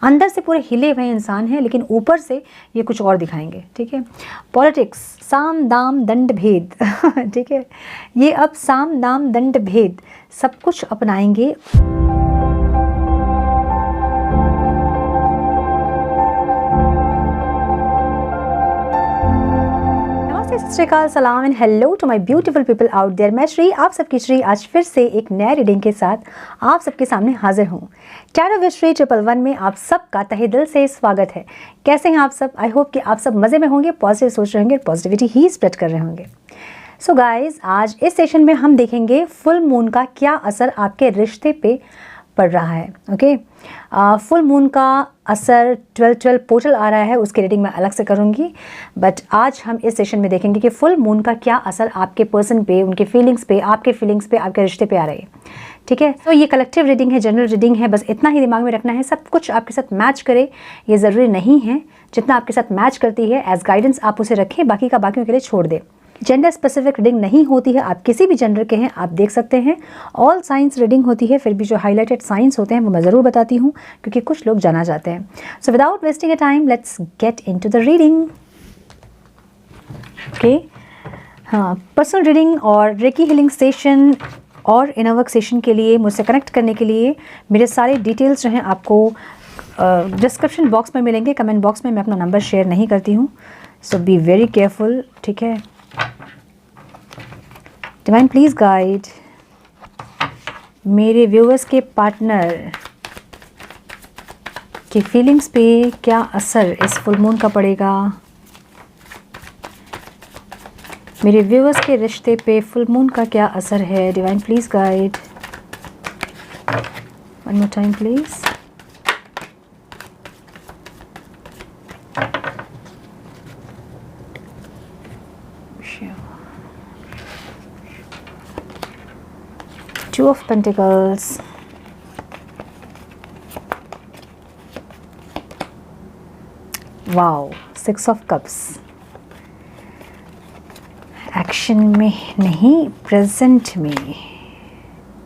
अंदर से पूरे हिले हुए इंसान हैं, लेकिन ऊपर से ये कुछ और दिखाएंगे, ठीक है। पॉलिटिक्स, साम दाम दंड भेद ठीक है, ये अब साम दाम दंड भेद सब कुछ अपनाएंगे। सत श्री अकाल, सलाम and hello to my beautiful people out there. मैं श्री, आप सबकी श्री, आज फिर से एक नए रीडिंग के साथ आप सबके सामने हाजिर हूँ। टैरो विद श्री 111 में आप सबका तहे दिल से स्वागत है। कैसे हैं आप सब? आई होप कि आप सब मज़े में होंगे, पॉजिटिव सोच रहे होंगे, पॉजिटिविटी ही स्प्रेड कर रहे होंगे। सो गाइज, आज इस सेशन में हम देखेंगे फुल मून का क्या असर आपके रिश्ते पे पड़ रहा है। ओके, फुल मून का असर 12-12 पोर्टल आ रहा है, उसकी रीडिंग मैं अलग से करूंगी, बट आज हम इस सेशन में देखेंगे कि फुल मून का क्या असर आपके पर्सन पे, उनके फीलिंग्स पे, आपके फीलिंग्स पे, आपके रिश्ते पे आ रही है। ठीक है, तो ये कलेक्टिव रीडिंग है, जनरल रीडिंग है, बस इतना ही दिमाग में रखना है, सब कुछ आपके साथ मैच करे ये ज़रूरी नहीं है। जितना आपके साथ मैच करती है एज गाइडेंस आप उसे रखें, बाकी का बाकियों के लिए छोड़ दें। जेंडर स्पेसिफिक रीडिंग नहीं होती है, आप किसी भी जेंडर के हैं आप देख सकते हैं। ऑल साइंस रीडिंग होती है, फिर भी जो हाईलाइटेड साइंस होते हैं वो मैं ज़रूर बताती हूँ, क्योंकि कुछ लोग जाना चाहते हैं। So without wasting a time let's get into the reading. Okay, हाँ, पर्सनल रीडिंग और रेकी हीलिंग सेशन और इनर वर्क सेशन के लिए मुझसे कनेक्ट करने के लिए मेरे सारे डिटेल्स जो हैं आपको डिस्क्रिप्शन बॉक्स में मिलेंगे। कमेंट बॉक्स में मैं अपना नंबर शेयर नहीं करती हूँ, सो बी वेरी केयरफुल। ठीक है, डिवाइन प्लीज़ गाइड मेरे व्यूअर्स के पार्टनर की फीलिंग्स पे क्या असर इस फुल मून का पड़ेगा। मेरे व्यूअर्स के रिश्ते पे फुल मून का क्या असर है। Divine please guide, one more time please. Two of Pentacles, wow, 6 of Cups, action में नहीं प्रेजेंट में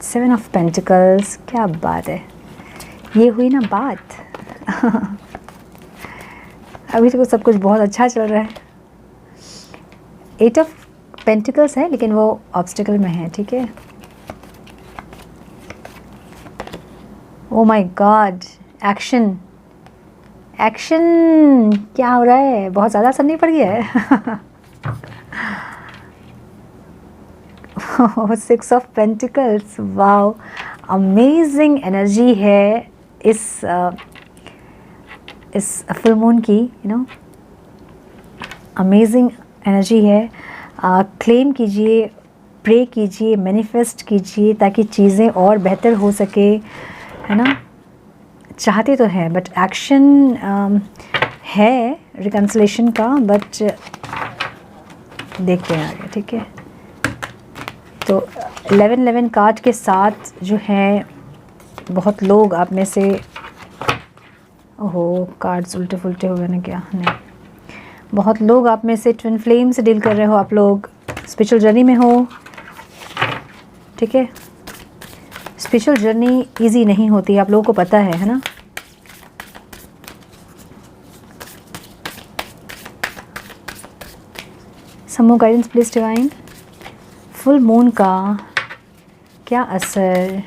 7 of Pentacles। क्या बात है, ये हुई ना बात अभी तो सब कुछ बहुत अच्छा चल रहा है। 8 of Pentacles है, लेकिन वो ऑब्स्टिकल में है। ठीक है, oh my God, action action क्या हो रहा है, बहुत ज़्यादा असर नहीं पड़ गया है 6 of Pentacles, wow, amazing energy है इस फुल मून की, यू नो, अमेजिंग एनर्जी है। क्लेम कीजिए, प्रे कीजिए, मैनिफेस्ट कीजिए ताकि चीज़ें और बेहतर हो सके, है ना। चाहते तो हैं बट एक्शन है रिकन्सिलेशन का, बट देखते हैं आगे। ठीक है, तो 11-11 कार्ड के साथ जो है बहुत लोग आप में से, ओहो कार्ड्स उल्टे फुलटे हो गए ना क्या, नहीं, बहुत लोग आप में से ट्विन फ्लेम से डील कर रहे हो, आप लोग स्पिरिचुअल जर्नी में हो। ठीक है, स्पिरिचुअल जर्नी इजी नहीं होती, आप लोगों को पता है ना। Some more guidance please divine, full moon का क्या असर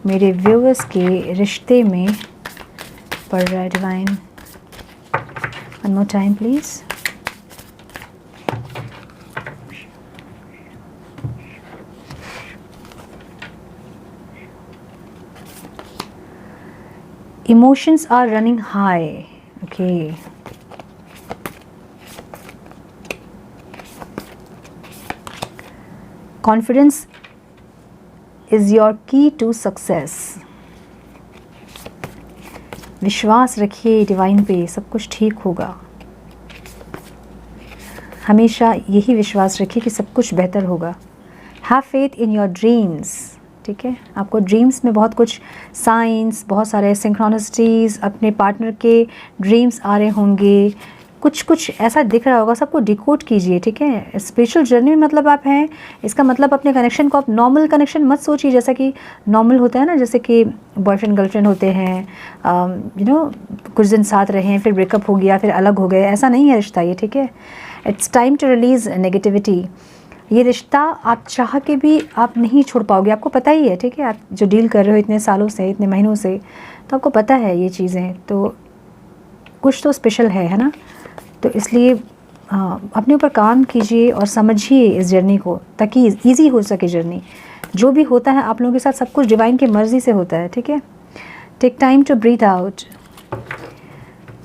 मेरे व्यूअर्स के रिश्ते में पड़ रहा है। Divine, one more time please. Emotions are running high. Okay. Confidence is your key to success. विश्वास रखिए डिवाइन पे, सब कुछ ठीक होगा। हमेशा यही विश्वास रखिए कि सब कुछ बेहतर होगा। Have faith in your dreams. ठीक है, आपको ड्रीम्स में बहुत कुछ साइंस, बहुत सारे सिंक्रोनिसिटीज़, अपने पार्टनर के ड्रीम्स आ रहे होंगे, कुछ कुछ ऐसा दिख रहा होगा, सबको डिकोड कीजिए, ठीक है। स्पिरिचुअल जर्नी में मतलब आप हैं, इसका मतलब अपने कनेक्शन को आप नॉर्मल कनेक्शन मत सोचिए, जैसा कि नॉर्मल होता है ना, जैसे कि बॉयफ्रेंड गर्लफ्रेंड होते हैं, कुछ दिन साथ रहे हैं, फिर ब्रेकअप हो गया, फिर अलग हो गए, ऐसा नहीं है रिश्ता ये, ठीक है। It's time to release negativity. ये रिश्ता आप चाह के भी आप नहीं छोड़ पाओगे, आपको पता ही है, ठीक है। आप जो डील कर रहे हो इतने सालों से, इतने महीनों से, तो आपको पता है ये चीज़ें, तो कुछ तो स्पेशल है ना। तो इसलिए अपने ऊपर काम कीजिए और समझिए इस जर्नी को, ताकि ईजी हो सके जर्नी। जो भी होता है आप लोगों के साथ, सब कुछ डिवाइन की मर्ज़ी से होता है, ठीक है। Take time to breathe out.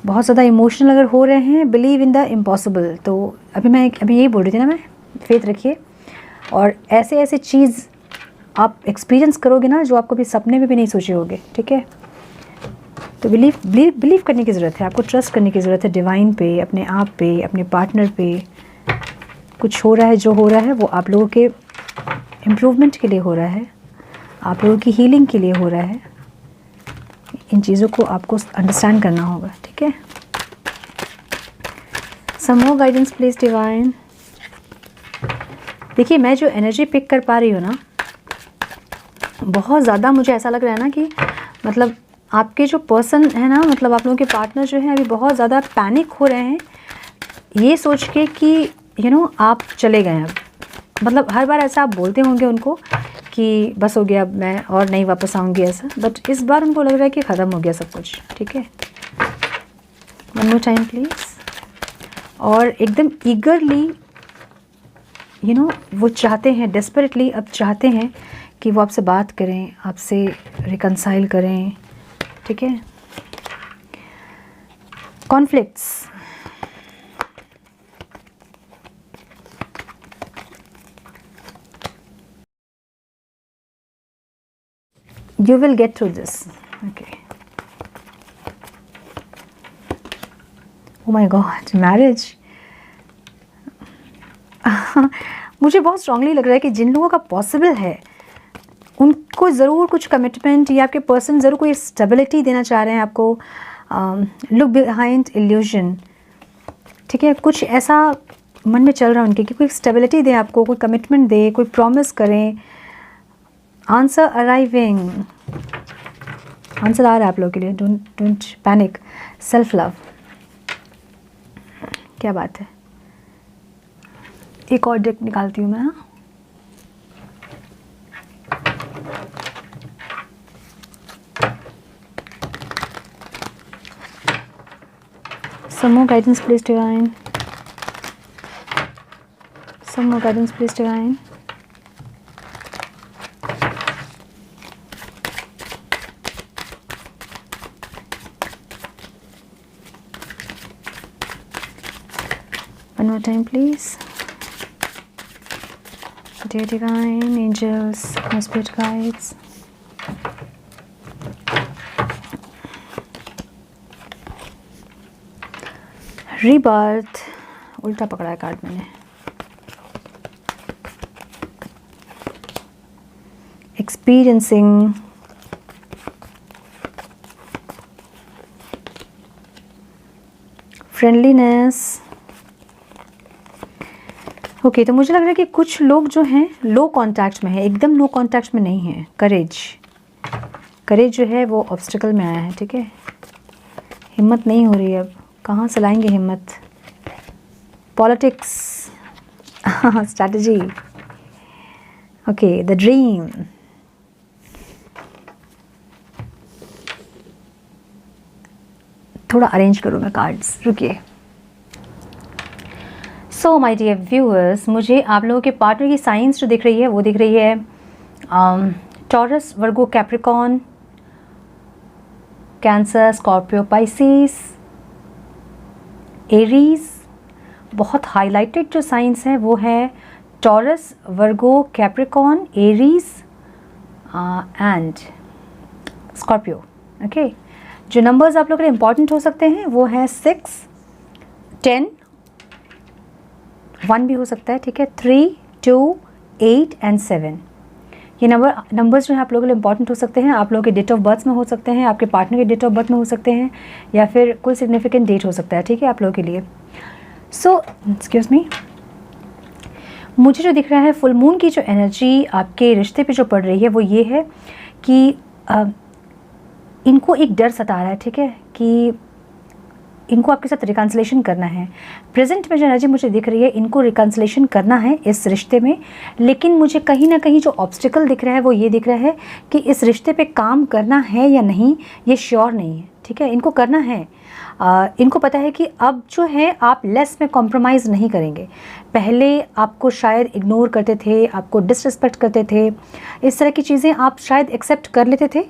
बहुत ज़्यादा इमोशनल अगर हो रहे हैं, बिलीव इन द इम्पॉसिबल। तो अभी यही बोल रही थी ना मैं, फेथ रखिए और ऐसे ऐसे चीज़ आप एक्सपीरियंस करोगे ना जो आप कभी सपने में भी नहीं सोचे होगे, ठीक है। तो बिलीव करने की ज़रूरत है, आपको ट्रस्ट करने की ज़रूरत है डिवाइन पे, अपने आप पे, अपने पार्टनर पे। कुछ हो रहा है, जो हो रहा है वो आप लोगों के इम्प्रूवमेंट के लिए हो रहा है, आप लोगों की हीलिंग के लिए हो रहा है। इन चीज़ों को आपको अंडरस्टैंड करना होगा, ठीक है। सम मोर गाइडेंस प्लीज डिवाइन। देखिए, मैं जो एनर्जी पिक कर पा रही हूँ ना, बहुत ज़्यादा मुझे ऐसा लग रहा है ना कि मतलब आपके जो पर्सन है ना, मतलब आप लोगों के पार्टनर जो हैं, अभी बहुत ज़्यादा पैनिक हो रहे हैं ये सोच के कि आप चले गए अब। मतलब हर बार ऐसा आप बोलते होंगे उनको कि बस हो गया, अब मैं और नहीं वापस आऊँगी ऐसा, बट इस बार उनको लग रहा है कि ख़त्म हो गया सब कुछ, ठीक है। One more time please. और एकदम ईगरली वो चाहते हैं, डेस्परेटली अब चाहते हैं कि वो आपसे बात करें, आपसे रिकंसाइल करें, ठीक है। Conflicts, you will get through this, okay. Oh my God, marriage. मुझे बहुत स्ट्रांगली लग रहा है कि जिन लोगों का पॉसिबल है उनको ज़रूर कुछ कमिटमेंट, या आपके पर्सन ज़रूर कोई स्टेबिलिटी देना चाह रहे हैं आपको। लुक बिहाइंड इल्यूजन, ठीक है। कुछ ऐसा मन में चल रहा है उनके कि कोई स्टेबिलिटी दे आपको, कोई कमिटमेंट दे, कोई प्रॉमिस करें। आंसर अराइविंग, आंसर आ रहा है आप लोगों के लिए। Don't panic. सेल्फ लव, क्या बात है। एक और डेक निकालती हूँ मैं, हाँ। Some more guidance please divine. Some more guidance please divine. One more time please. Dear divine, angels, my spirit guides. Rebirth, उल्टा पकड़ा है कार्ड मैंने। Experiencing, friendliness. ओके, तो मुझे लग रहा है कि कुछ लोग जो हैं लो कांटेक्ट में है, एकदम लो कांटेक्ट में नहीं है। करेज जो है वो ऑब्स्टिकल में आया है, ठीक है। हिम्मत नहीं हो रही है, अब कहाँ से लाएंगे हिम्मत। Politics, strategy, okay. The dream, थोड़ा अरेंज करूँ मैं कार्ड्स, रुकिए। सो माय डियर व्यूअर्स, मुझे आप लोगों के पार्टनर की साइंस जो दिख रही है वो दिख रही है Taurus, Virgo, Capricorn, Cancer, Scorpio, Pisces, Aries. बहुत हाईलाइटेड जो साइंस है वो है Taurus, Virgo, Capricorn, Aries and Scorpio, okay. जो नंबर्स आप लोगों के लिए इंपॉर्टेंट हो सकते हैं वो है 6, 10, 1 भी हो सकता है, ठीक है, 3, 2, 8 एंड 7। ये नंबर्स जो है आप लोगों के लिए इंपॉर्टेंट हो सकते हैं, आप लोगों के डेट ऑफ बर्थ में हो सकते हैं, आपके पार्टनर के डेट ऑफ बर्थ में हो सकते हैं, या फिर कोई सिग्निफिकेंट डेट हो सकता है, ठीक है, आप लोगों के लिए। सो एक्सक्यूज़ मी, मुझे जो दिख रहा है फुल मून की जो एनर्जी आपके रिश्ते पे जो पड़ रही है वो ये है कि इनको एक डर सता रहा है, ठीक है, कि इनको आपके साथ रिकन्सिलेशन करना है। प्रेजेंट में जो एनर्जी मुझे दिख रही है, इनको रिकन्सिलेशन करना है इस रिश्ते में, लेकिन मुझे कहीं ना कहीं जो ऑब्स्टिकल दिख रहा है वो ये दिख रहा है कि इस रिश्ते पे काम करना है या नहीं, ये श्योर नहीं है, ठीक है। इनको करना है, इनको पता है कि अब जो है आप लेस में कॉम्प्रोमाइज़ नहीं करेंगे। पहले आपको शायद इग्नोर करते थे, आपको डिसरिस्पेक्ट करते थे, इस तरह की चीज़ें आप शायद एक्सेप्ट कर लेते थे,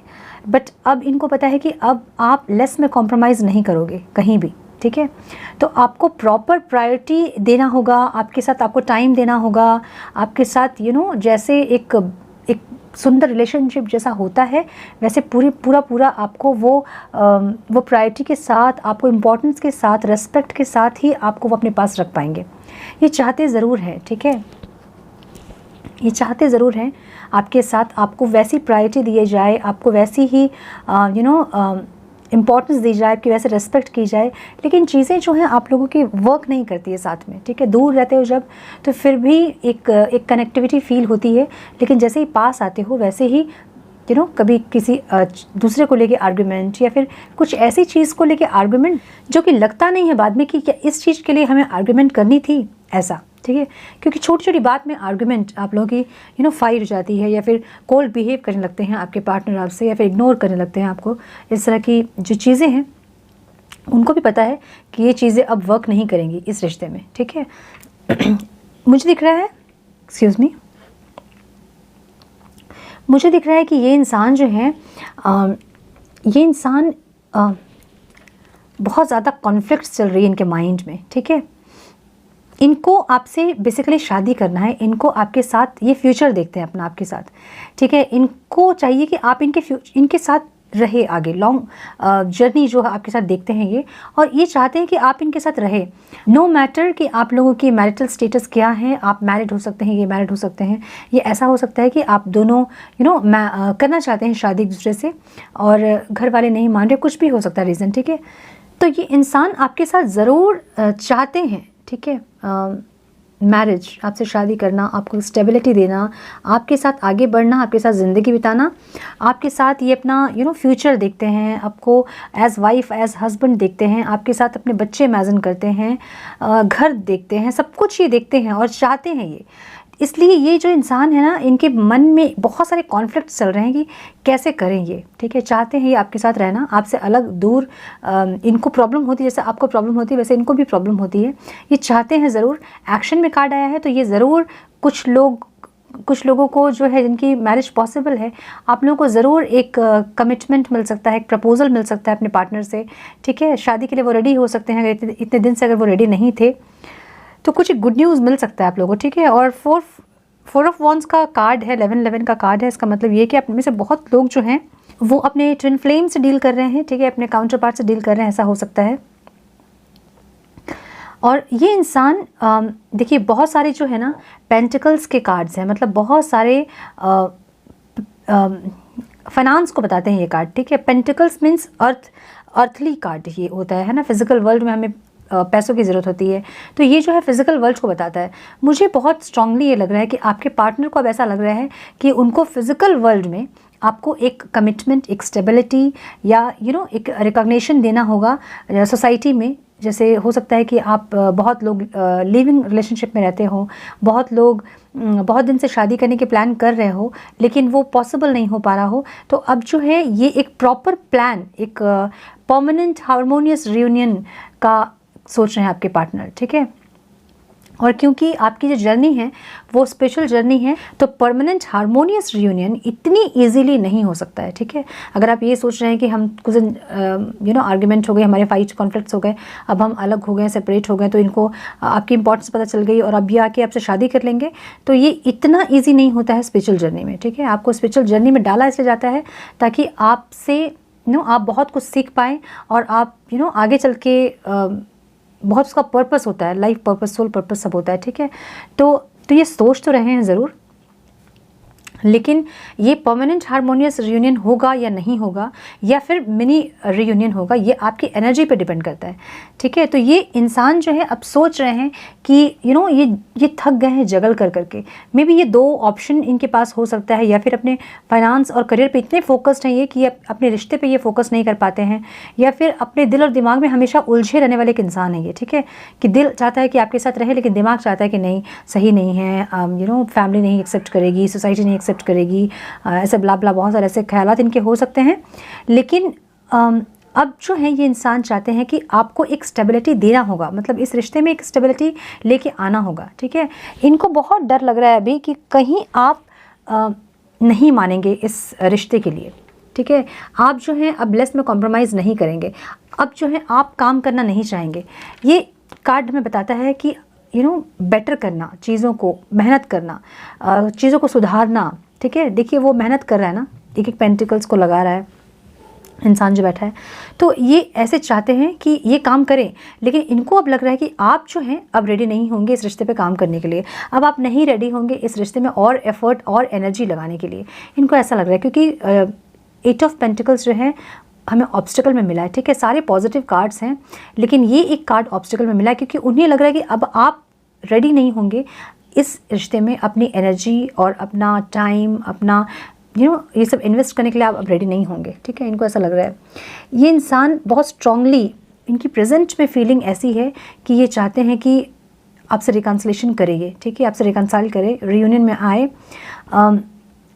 बट अब इनको पता है कि अब आप लेस में कॉम्प्रोमाइज़ नहीं करोगे कहीं भी, ठीक है। तो आपको प्रॉपर प्रायोरिटी देना होगा, आपके साथ आपको टाइम देना होगा, आपके साथ जैसे एक सुंदर रिलेशनशिप जैसा होता है वैसे पूरा आपको वो प्रायोरिटी के साथ, आपको इम्पोर्टेंस के साथ, रेस्पेक्ट के साथ ही आपको वो अपने पास रख पाएंगे। ये चाहते ज़रूर हैं, ठीक है, ये चाहते ज़रूर हैं आपके साथ आपको वैसी प्रायोरिटी दी जाए, आपको वैसी ही इम्पॉर्टेंस दी जाए, आपकी वैसे रेस्पेक्ट की जाए, लेकिन चीज़ें जो हैं आप लोगों की वर्क नहीं करती है साथ में, ठीक है। दूर रहते हो जब तो फिर भी एक कनेक्टिविटी फील होती है, लेकिन जैसे ही पास आते हो वैसे ही कभी किसी दूसरे को लेके आर्गुमेंट या फिर कुछ ऐसी चीज़ को लेके आर्गुमेंट जो कि लगता नहीं है बाद में कि क्या इस चीज़ के लिए हमें आर्गुमेंट करनी थी, ऐसा, ठीक है। क्योंकि छोटी छोटी बात में आर्गुमेंट आप लोगों की फाइट हो जाती है, या फिर कोल्ड बिहेव करने लगते हैं आपके पार्टनर आपसे, या फिर इग्नोर करने लगते हैं आपको। इस तरह की जो चीज़ें हैं उनको भी पता है कि ये चीज़ें अब वर्क नहीं करेंगी इस रिश्ते में, ठीक है। मुझे दिख रहा है, एक्सक्यूज़ मी, मुझे दिख रहा है कि ये इंसान जो है ये इंसान बहुत ज़्यादा कॉन्फ्लिक्ट्स चल रही है इनके माइंड में, ठीक है। इनको आपसे बेसिकली शादी करना है, इनको आपके साथ ये फ्यूचर देखते हैं अपना आपके साथ, ठीक है। इनको चाहिए कि आप इनके साथ रहे आगे, लॉन्ग जर्नी जो है आपके साथ देखते हैं ये, और ये चाहते हैं कि आप इनके साथ रहे, नो मैटर कि आप लोगों की मैरिटल स्टेटस क्या है। आप मैरिड हो सकते हैं, ये मैरिड हो सकते हैं, ये ऐसा हो सकता है कि आप दोनों करना चाहते हैं शादी एक दूसरे से और घर वाले नहीं मान रहे, कुछ भी हो सकता है रीज़न, ठीक है। तो ये इंसान आपके साथ ज़रूर चाहते हैं, ठीक है, मैरिज, आपसे शादी करना, आपको स्टेबिलिटी देना, आपके साथ आगे बढ़ना, आपके साथ ज़िंदगी बिताना, आपके साथ ये अपना फ्यूचर देखते हैं, आपको एज़ वाइफ एज़ हस्बैंड देखते हैं, आपके साथ अपने बच्चे इमेजिन करते हैं, घर देखते हैं, सब कुछ ये देखते हैं और चाहते हैं ये। इसलिए ये जो इंसान है ना, इनके मन में बहुत सारे कॉन्फ्लिक्ट चल रहे हैं कि कैसे करें ये, ठीक है। चाहते हैं ये आपके साथ रहना, आपसे अलग दूर, इनको प्रॉब्लम होती है जैसे आपको प्रॉब्लम होती है वैसे इनको भी प्रॉब्लम होती है, ये चाहते हैं ज़रूर। एक्शन में कार्ड आया है तो ये ज़रूर कुछ लोगों को जो है जिनकी मैरिज पॉसिबल है, आप लोगों को ज़रूर एक कमिटमेंट मिल सकता है, एक प्रपोजल मिल सकता है अपने पार्टनर से, ठीक है। शादी के लिए वो रेडी हो सकते हैं, अगर इतने दिन से अगर वो रेडी नहीं थे तो कुछ गुड न्यूज़ मिल सकता है आप लोगों को, ठीक है। और फोर ऑफ वॉन्ड्स का कार्ड है, 11 का कार्ड है। इसका मतलब ये कि आप में से बहुत लोग जो हैं वो अपने ट्विन फ्लेम से डील कर रहे हैं, ठीक है, अपने काउंटर पार्ट से डील कर रहे हैं, ऐसा हो सकता है। और ये इंसान देखिए बहुत सारे जो है ना पेंटिकल्स के कार्ड्स हैं, मतलब बहुत सारे फाइनेंस को बताते हैं ये कार्ड, ठीक है। पेंटिकल्स मीन्स अर्थली कार्ड ये होता है ना, फिजिकल वर्ल्ड में हमें पैसों की ज़रूरत होती है, तो ये जो है फिज़िकल वर्ल्ड को बताता है। मुझे बहुत स्ट्रांगली ये लग रहा है कि आपके पार्टनर को अब ऐसा लग रहा है कि उनको फिज़िकल वर्ल्ड में आपको एक कमिटमेंट, एक स्टेबिलिटी या एक रिकॉग्निशन देना होगा सोसाइटी में। जैसे हो सकता है कि आप बहुत लोग लिविंग रिलेशनशिप में रहते हो, बहुत लोग बहुत दिन से शादी करने के प्लान कर रहे हो, लेकिन वो पॉसिबल नहीं हो पा रहा हो, तो अब जो है ये एक प्रॉपर प्लान, एक परमानेंट हार्मोनियस रियूनियन का सोच रहे हैं आपके पार्टनर, ठीक है। और क्योंकि आपकी जो जर्नी है वो स्पेशल जर्नी है, तो परमानेंट हार्मोनियस रियूनियन इतनी इजीली नहीं हो सकता है, ठीक है। अगर आप ये सोच रहे हैं कि हम कुछ आर्ग्यूमेंट हो गए, हमारे फाइट कॉन्फ्लिक्ट्स हो गए, अब हम अलग हो गए, सेपरेट हो गए, तो इनको आपकी इंपॉर्टेंस पता चल गई और अब ये आके आपसे शादी कर लेंगे, तो ये इतना ईजी नहीं होता है स्पिरिचुअल जर्नी में, ठीक है। आपको स्पिरिचुअल जर्नी में डाला इसलिए जाता है ताकि आपसे आप बहुत कुछ सीख पाएँ और आप आगे चल के बहुत उसका पर्पस होता है, लाइफ पर्पस, सोल पर्पस सब होता है, ठीक है। तो ये सोच तो रहे हैं ज़रूर, लेकिन ये परमानेंट हार्मोनियस रियूनियन होगा या नहीं होगा, या फिर मिनी रियूनियन होगा, ये आपकी एनर्जी पे डिपेंड करता है। ठीक है, तो ये इंसान जो है अब सोच रहे हैं कि ये थक गए हैं जगल कर करके। मे बी ये दो ऑप्शन इनके पास हो सकता है, या फिर अपने फाइनेंस और करियर पे इतने फोकस्ड हैं ये कि अपने रिश्ते पे ये फोकस नहीं कर पाते हैं, या फिर अपने दिल और दिमाग में हमेशा उलझे रहने वाले एक इंसान है ये। ठीक है, कि दिल चाहता है कि आपके साथ रहे, लेकिन दिमाग चाहता है कि नहीं, सही नहीं है, फैमिली नहीं एक्सेप्ट करेगी, सोसाइटी नहीं एक्सेप्ट करेगी, ऐसे ब्ला ब्ला बहुत सारे ऐसे ख्यालात इनके हो सकते हैं। लेकिन अब जो है ये इंसान चाहते हैं कि आपको एक स्टेबिलिटी देना होगा, मतलब इस रिश्ते में एक स्टेबिलिटी लेके आना होगा। ठीक है, इनको बहुत डर लग रहा है अभी कि कहीं आप नहीं मानेंगे इस रिश्ते के लिए। ठीक है, आप जो है अब लेस में कॉम्प्रोमाइज़ नहीं करेंगे, अब जो है आप काम करना नहीं चाहेंगे। ये कार्ड हमें बताता है कि बेटर करना, चीज़ों को मेहनत करना, चीज़ों को सुधारना। ठीक है, देखिए वो मेहनत कर रहा है ना, एक पेंटिकल्स को लगा रहा है इंसान जो बैठा है, तो ये ऐसे चाहते हैं कि ये काम करें, लेकिन इनको अब लग रहा है कि आप जो हैं अब रेडी नहीं होंगे इस रिश्ते पे काम करने के लिए। अब आप नहीं रेडी होंगे इस रिश्ते में और एफर्ट और एनर्जी लगाने के लिए, इनको ऐसा लग रहा है। क्योंकि 8 ऑफ पेंटिकल्स जो है हमें ऑब्स्टिकल में मिला है। ठीक है, सारे पॉजिटिव कार्ड्स हैं, लेकिन ये एक कार्ड ऑब्स्टिकल में मिला है, क्योंकि उन्हें लग रहा है कि अब आप रेडी नहीं होंगे इस रिश्ते में अपनी एनर्जी और अपना टाइम, अपना ये सब इन्वेस्ट करने के लिए आप अब रेडी नहीं होंगे। ठीक है, इनको ऐसा लग रहा है। ये इंसान बहुत स्ट्रांगली, इनकी प्रेजेंट में फीलिंग ऐसी है कि ये चाहते हैं कि आपसे रिकन्सिलेशन करेंगे। ठीक है, आपसे रिकन्साइल करे, रियूनियन में आए।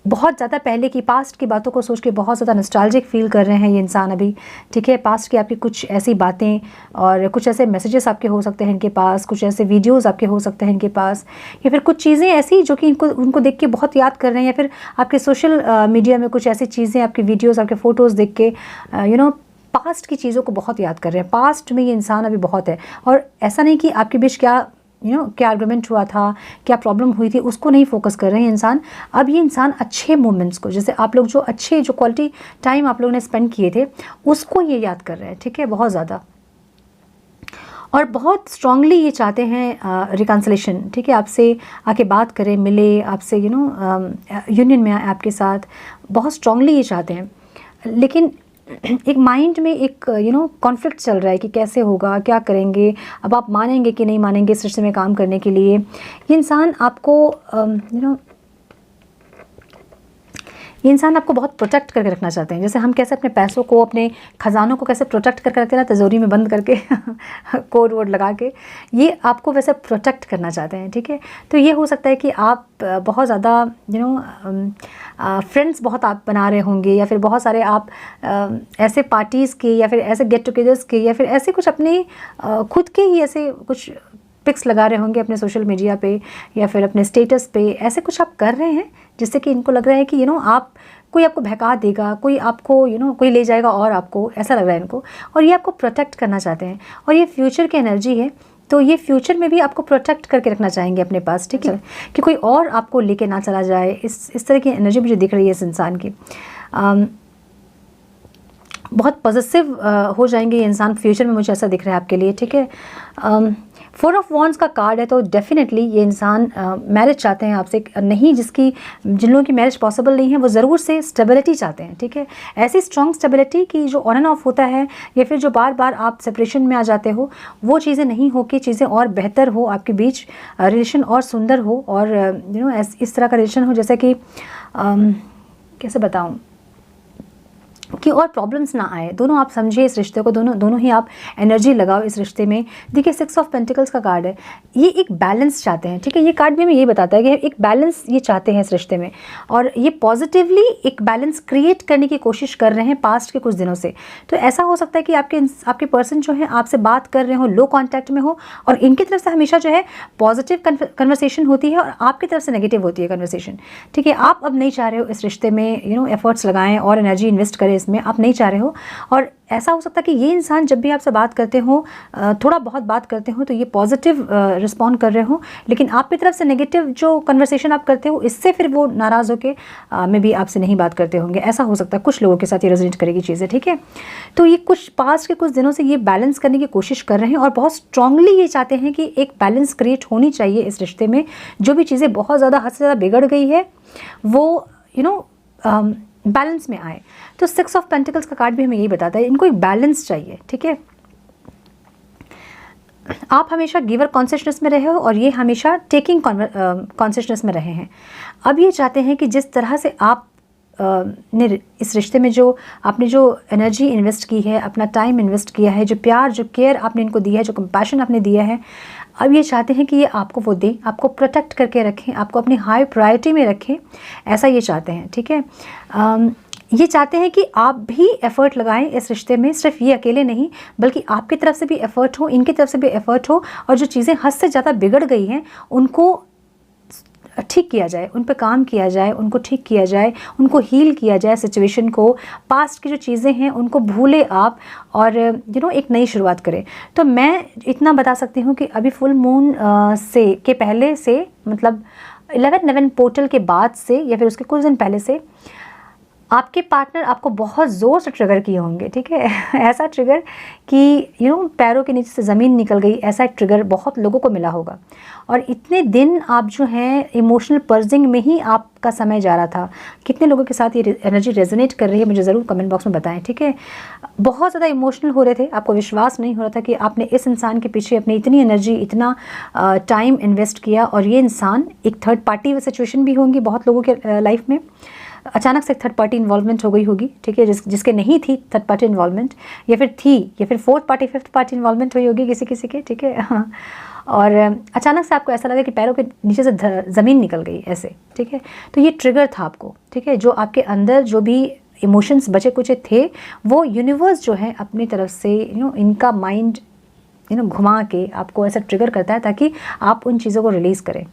बहुत ज़्यादा पहले की पास्ट की बातों को सोच के बहुत ज़्यादा नॉस्टैल्जिक फील कर रहे हैं ये इंसान अभी। ठीक है, पास्ट की आपकी कुछ ऐसी बातें और कुछ ऐसे मैसेजेस आपके हो सकते हैं इनके पास, कुछ ऐसे वीडियोस आपके हो सकते हैं इनके पास, या फिर कुछ चीज़ें ऐसी जो कि उनको देख के बहुत याद कर रहे हैं, या फिर आपके सोशल मीडिया में कुछ ऐसी चीज़ें, आपकी वीडियोज़, आपके फ़ोटोज़ देख के पास्ट की चीज़ों को बहुत याद कर रहे हैं। पास्ट में ये इंसान अभी बहुत है, और ऐसा नहीं कि आपके बीच क्या आर्गुमेंट हुआ था, क्या प्रॉब्लम हुई थी, उसको नहीं फोकस कर रहे हैं इंसान। अब ये इंसान अच्छे मोमेंट्स को, जैसे आप लोग जो क्वालिटी टाइम आप लोगों ने स्पेंड किए थे, उसको ये याद कर रहे हैं। ठीक है, बहुत ज़्यादा, और बहुत स्ट्रांगली ये चाहते हैं रिकन्सिलेशन। ठीक है, आपसे आके बात करें, मिले आपसे, यूनियन में आए आपके साथ, बहुत स्ट्रांगली ये चाहते हैं। लेकिन एक माइंड में एक कॉन्फ्लिक्ट चल रहा है कि कैसे होगा, क्या करेंगे, अब आप मानेंगे कि नहीं मानेंगे इस रिश्ते में काम करने के लिए। ये इंसान आपको ये इंसान आपको बहुत प्रोटेक्ट करके रखना चाहते हैं। जैसे हम कैसे अपने पैसों को, अपने ख़जानों को कैसे प्रोटेक्ट करके रखते हैं ना, तिजोरी में बंद करके कोड वोड लगा के, ये आपको वैसे प्रोटेक्ट करना चाहते हैं। ठीक है, तो ये हो सकता है कि आप बहुत ज़्यादा फ्रेंड्स बहुत आप बना रहे होंगे, या फिर बहुत सारे आप ऐसे पार्टीज़ के, या फिर ऐसे गेट टुगेदर्स के, या फिर ऐसे कुछ अपने खुद के ही ऐसे कुछ पिक्स लगा रहे होंगे अपने सोशल मीडिया पे, या फिर अपने स्टेटस पे, ऐसे कुछ आप कर रहे हैं जिससे कि इनको लग रहा है कि आप, कोई आपको बहका देगा, कोई आपको कोई ले जाएगा, और आपको ऐसा लग रहा है इनको, और ये आपको प्रोटेक्ट करना चाहते हैं। और ये फ्यूचर की एनर्जी है, तो ये फ्यूचर में भी आपको प्रोटेक्ट करके रखना चाहेंगे अपने पास। ठीक है, कि कोई और आपको लेके ना चला जाए। इस तरह की एनर्जी मुझे दिख रही है इस इंसान की। बहुत पॉजिटिव हो जाएंगे ये इंसान फ्यूचर में, मुझे ऐसा दिख रहा है आपके लिए। ठीक है, 4 ऑफ वॉन्ड्स का कार्ड है, तो डेफिनेटली ये इंसान मैरिज चाहते हैं आपसे, नहीं जिन लोगों की मैरिज पॉसिबल नहीं है, वो ज़रूर से स्टेबिलिटी चाहते हैं। ठीक है, ऐसी स्ट्रॉन्ग स्टेबिलिटी कि जो ऑन एंड ऑफ होता है, या फिर जो बार बार आप सेपरेशन में आ जाते हो, वो चीज़ें नहीं हो कि चीज़ें और बेहतर हो, आपके बीच रिलेशन और सुंदर हो, और इस तरह का रिलेशन हो जैसे कि कैसे बताऊँ कि और प्रॉब्लम्स ना आए। दोनों आप समझिए इस रिश्ते को, दोनों ही आप एनर्जी लगाओ इस रिश्ते में। देखिए 6 ऑफ पेंटिकल्स का कार्ड है, ये एक बैलेंस चाहते हैं। ठीक है, ये कार्ड भी हमें ये बताता है कि एक बैलेंस ये चाहते हैं इस रिश्ते में, और ये पॉजिटिवली एक बैलेंस क्रिएट करने की कोशिश कर रहे हैं पास्ट के कुछ दिनों से। तो ऐसा हो सकता है कि आपके पर्सन जो है आपसे बात कर रहे हो, लो कॉन्टैक्ट में हो, और इनकी तरफ से हमेशा जो है पॉजिटिव कन्वर्सेशन होती है, और आपकी तरफ से नेगेटिव होती है कन्वर्सेशन। ठीक है, आप अब नहीं चाह रहे हो इस रिश्ते में एफर्ट्स लगाएं और एनर्जी इन्वेस्ट करें इसमें, आप नहीं चाह रहे हो। और ऐसा हो सकता है कि ये इंसान जब भी आपसे बात करते हो, थोड़ा बहुत बात करते हो, तो ये पॉजिटिव रिस्पॉन्ड कर रहे हो, लेकिन आपकी तरफ से नेगेटिव जो कन्वर्सेशन आप करते हो, इससे फिर वो नाराज़ होकर में भी आपसे नहीं बात करते होंगे। ऐसा हो सकता है, कुछ लोगों के साथ ये रेजोनेट करेगी चीज़ें। ठीक है, तो ये कुछ पास्ट के कुछ दिनों से ये बैलेंस करने की कोशिश कर रहे हैं, और बहुत स्ट्रांगली ये चाहते हैं कि एक बैलेंस क्रिएट होनी चाहिए इस रिश्ते में। जो भी चीज़ें बहुत ज़्यादा हद से ज़्यादा बिगड़ गई है, वो बैलेंस में आए। तो 6 ऑफ पेंटिकल्स का कार्ड भी हमें यही बताता है, इनको एक बैलेंस चाहिए, ठीक है। आप हमेशा गिवर कॉन्शियसनेस में रहे हो और ये हमेशा टेकिंग कॉन्शियसनेस में रहे हैं। अब ये चाहते हैं कि जिस तरह से आप ने इस रिश्ते में जो आपने जो एनर्जी इन्वेस्ट की है, अपना टाइम इन्वेस्ट किया है, जो प्यार जो केयर आपने इनको दिया है, जो कंपैशन आपने दिया है, अब ये चाहते हैं कि ये आपको वो दें, आपको प्रोटेक्ट करके रखें, आपको अपनी हाई प्रायोरिटी में रखें, ऐसा ये चाहते हैं, ठीक है। ये चाहते हैं कि आप भी एफ़र्ट लगाएं इस रिश्ते में, सिर्फ ये अकेले नहीं बल्कि आपकी तरफ से भी एफ़र्ट हो, इनकी तरफ से भी एफ़र्ट हो, और जो चीज़ें हद से ज़्यादा बिगड़ गई हैं उनको ठीक किया जाए, उन पे काम किया जाए, उनको ठीक किया जाए, उनको हील किया जाए सिचुएशन को, पास्ट की जो चीज़ें हैं उनको भूले आप और एक नई शुरुआत करें। तो मैं इतना बता सकती हूँ कि अभी फुल मून के पहले से, मतलब 11/11 पोर्टल के बाद से या फिर उसके कुछ दिन पहले से आपके पार्टनर आपको बहुत ज़ोर से ट्रिगर किए होंगे, ठीक है। ऐसा ट्रिगर कि पैरों के नीचे से ज़मीन निकल गई, ऐसा ट्रिगर बहुत लोगों को मिला होगा। और इतने दिन आप जो हैं इमोशनल पर्जिंग में ही आपका समय जा रहा था। कितने लोगों के साथ ये एनर्जी रेजोनेट कर रही है मुझे ज़रूर कमेंट बॉक्स में बताएं, ठीक है। बहुत ज़्यादा इमोशनल हो रहे थे, आपको विश्वास नहीं हो रहा था कि आपने इस इंसान के पीछे अपनी इतनी एनर्जी, इतना टाइम इन्वेस्ट किया, और ये इंसान एक थर्ड पार्टी सिचुएशन भी होंगी बहुत लोगों के लाइफ में। अचानक से थर्ड पार्टी इन्वॉल्वमेंट हो गई होगी, ठीक है, जिसके नहीं थी थर्ड पार्टी इन्वॉल्वमेंट, या फिर थी, या फिर fourth party fifth party involvement हुई होगी किसी के, ठीक है। हाँ, और अचानक से आपको ऐसा लगा कि पैरों के नीचे से ज़मीन निकल गई ऐसे, ठीक है। तो ये ट्रिगर था आपको, ठीक है। जो आपके अंदर जो भी इमोशंस बचे कुचे थे वो यूनिवर्स जो है अपनी तरफ से इनका माइंड घुमा के आपको ऐसा ट्रिगर करता है ताकि आप उन चीज़ों को रिलीज़ करें।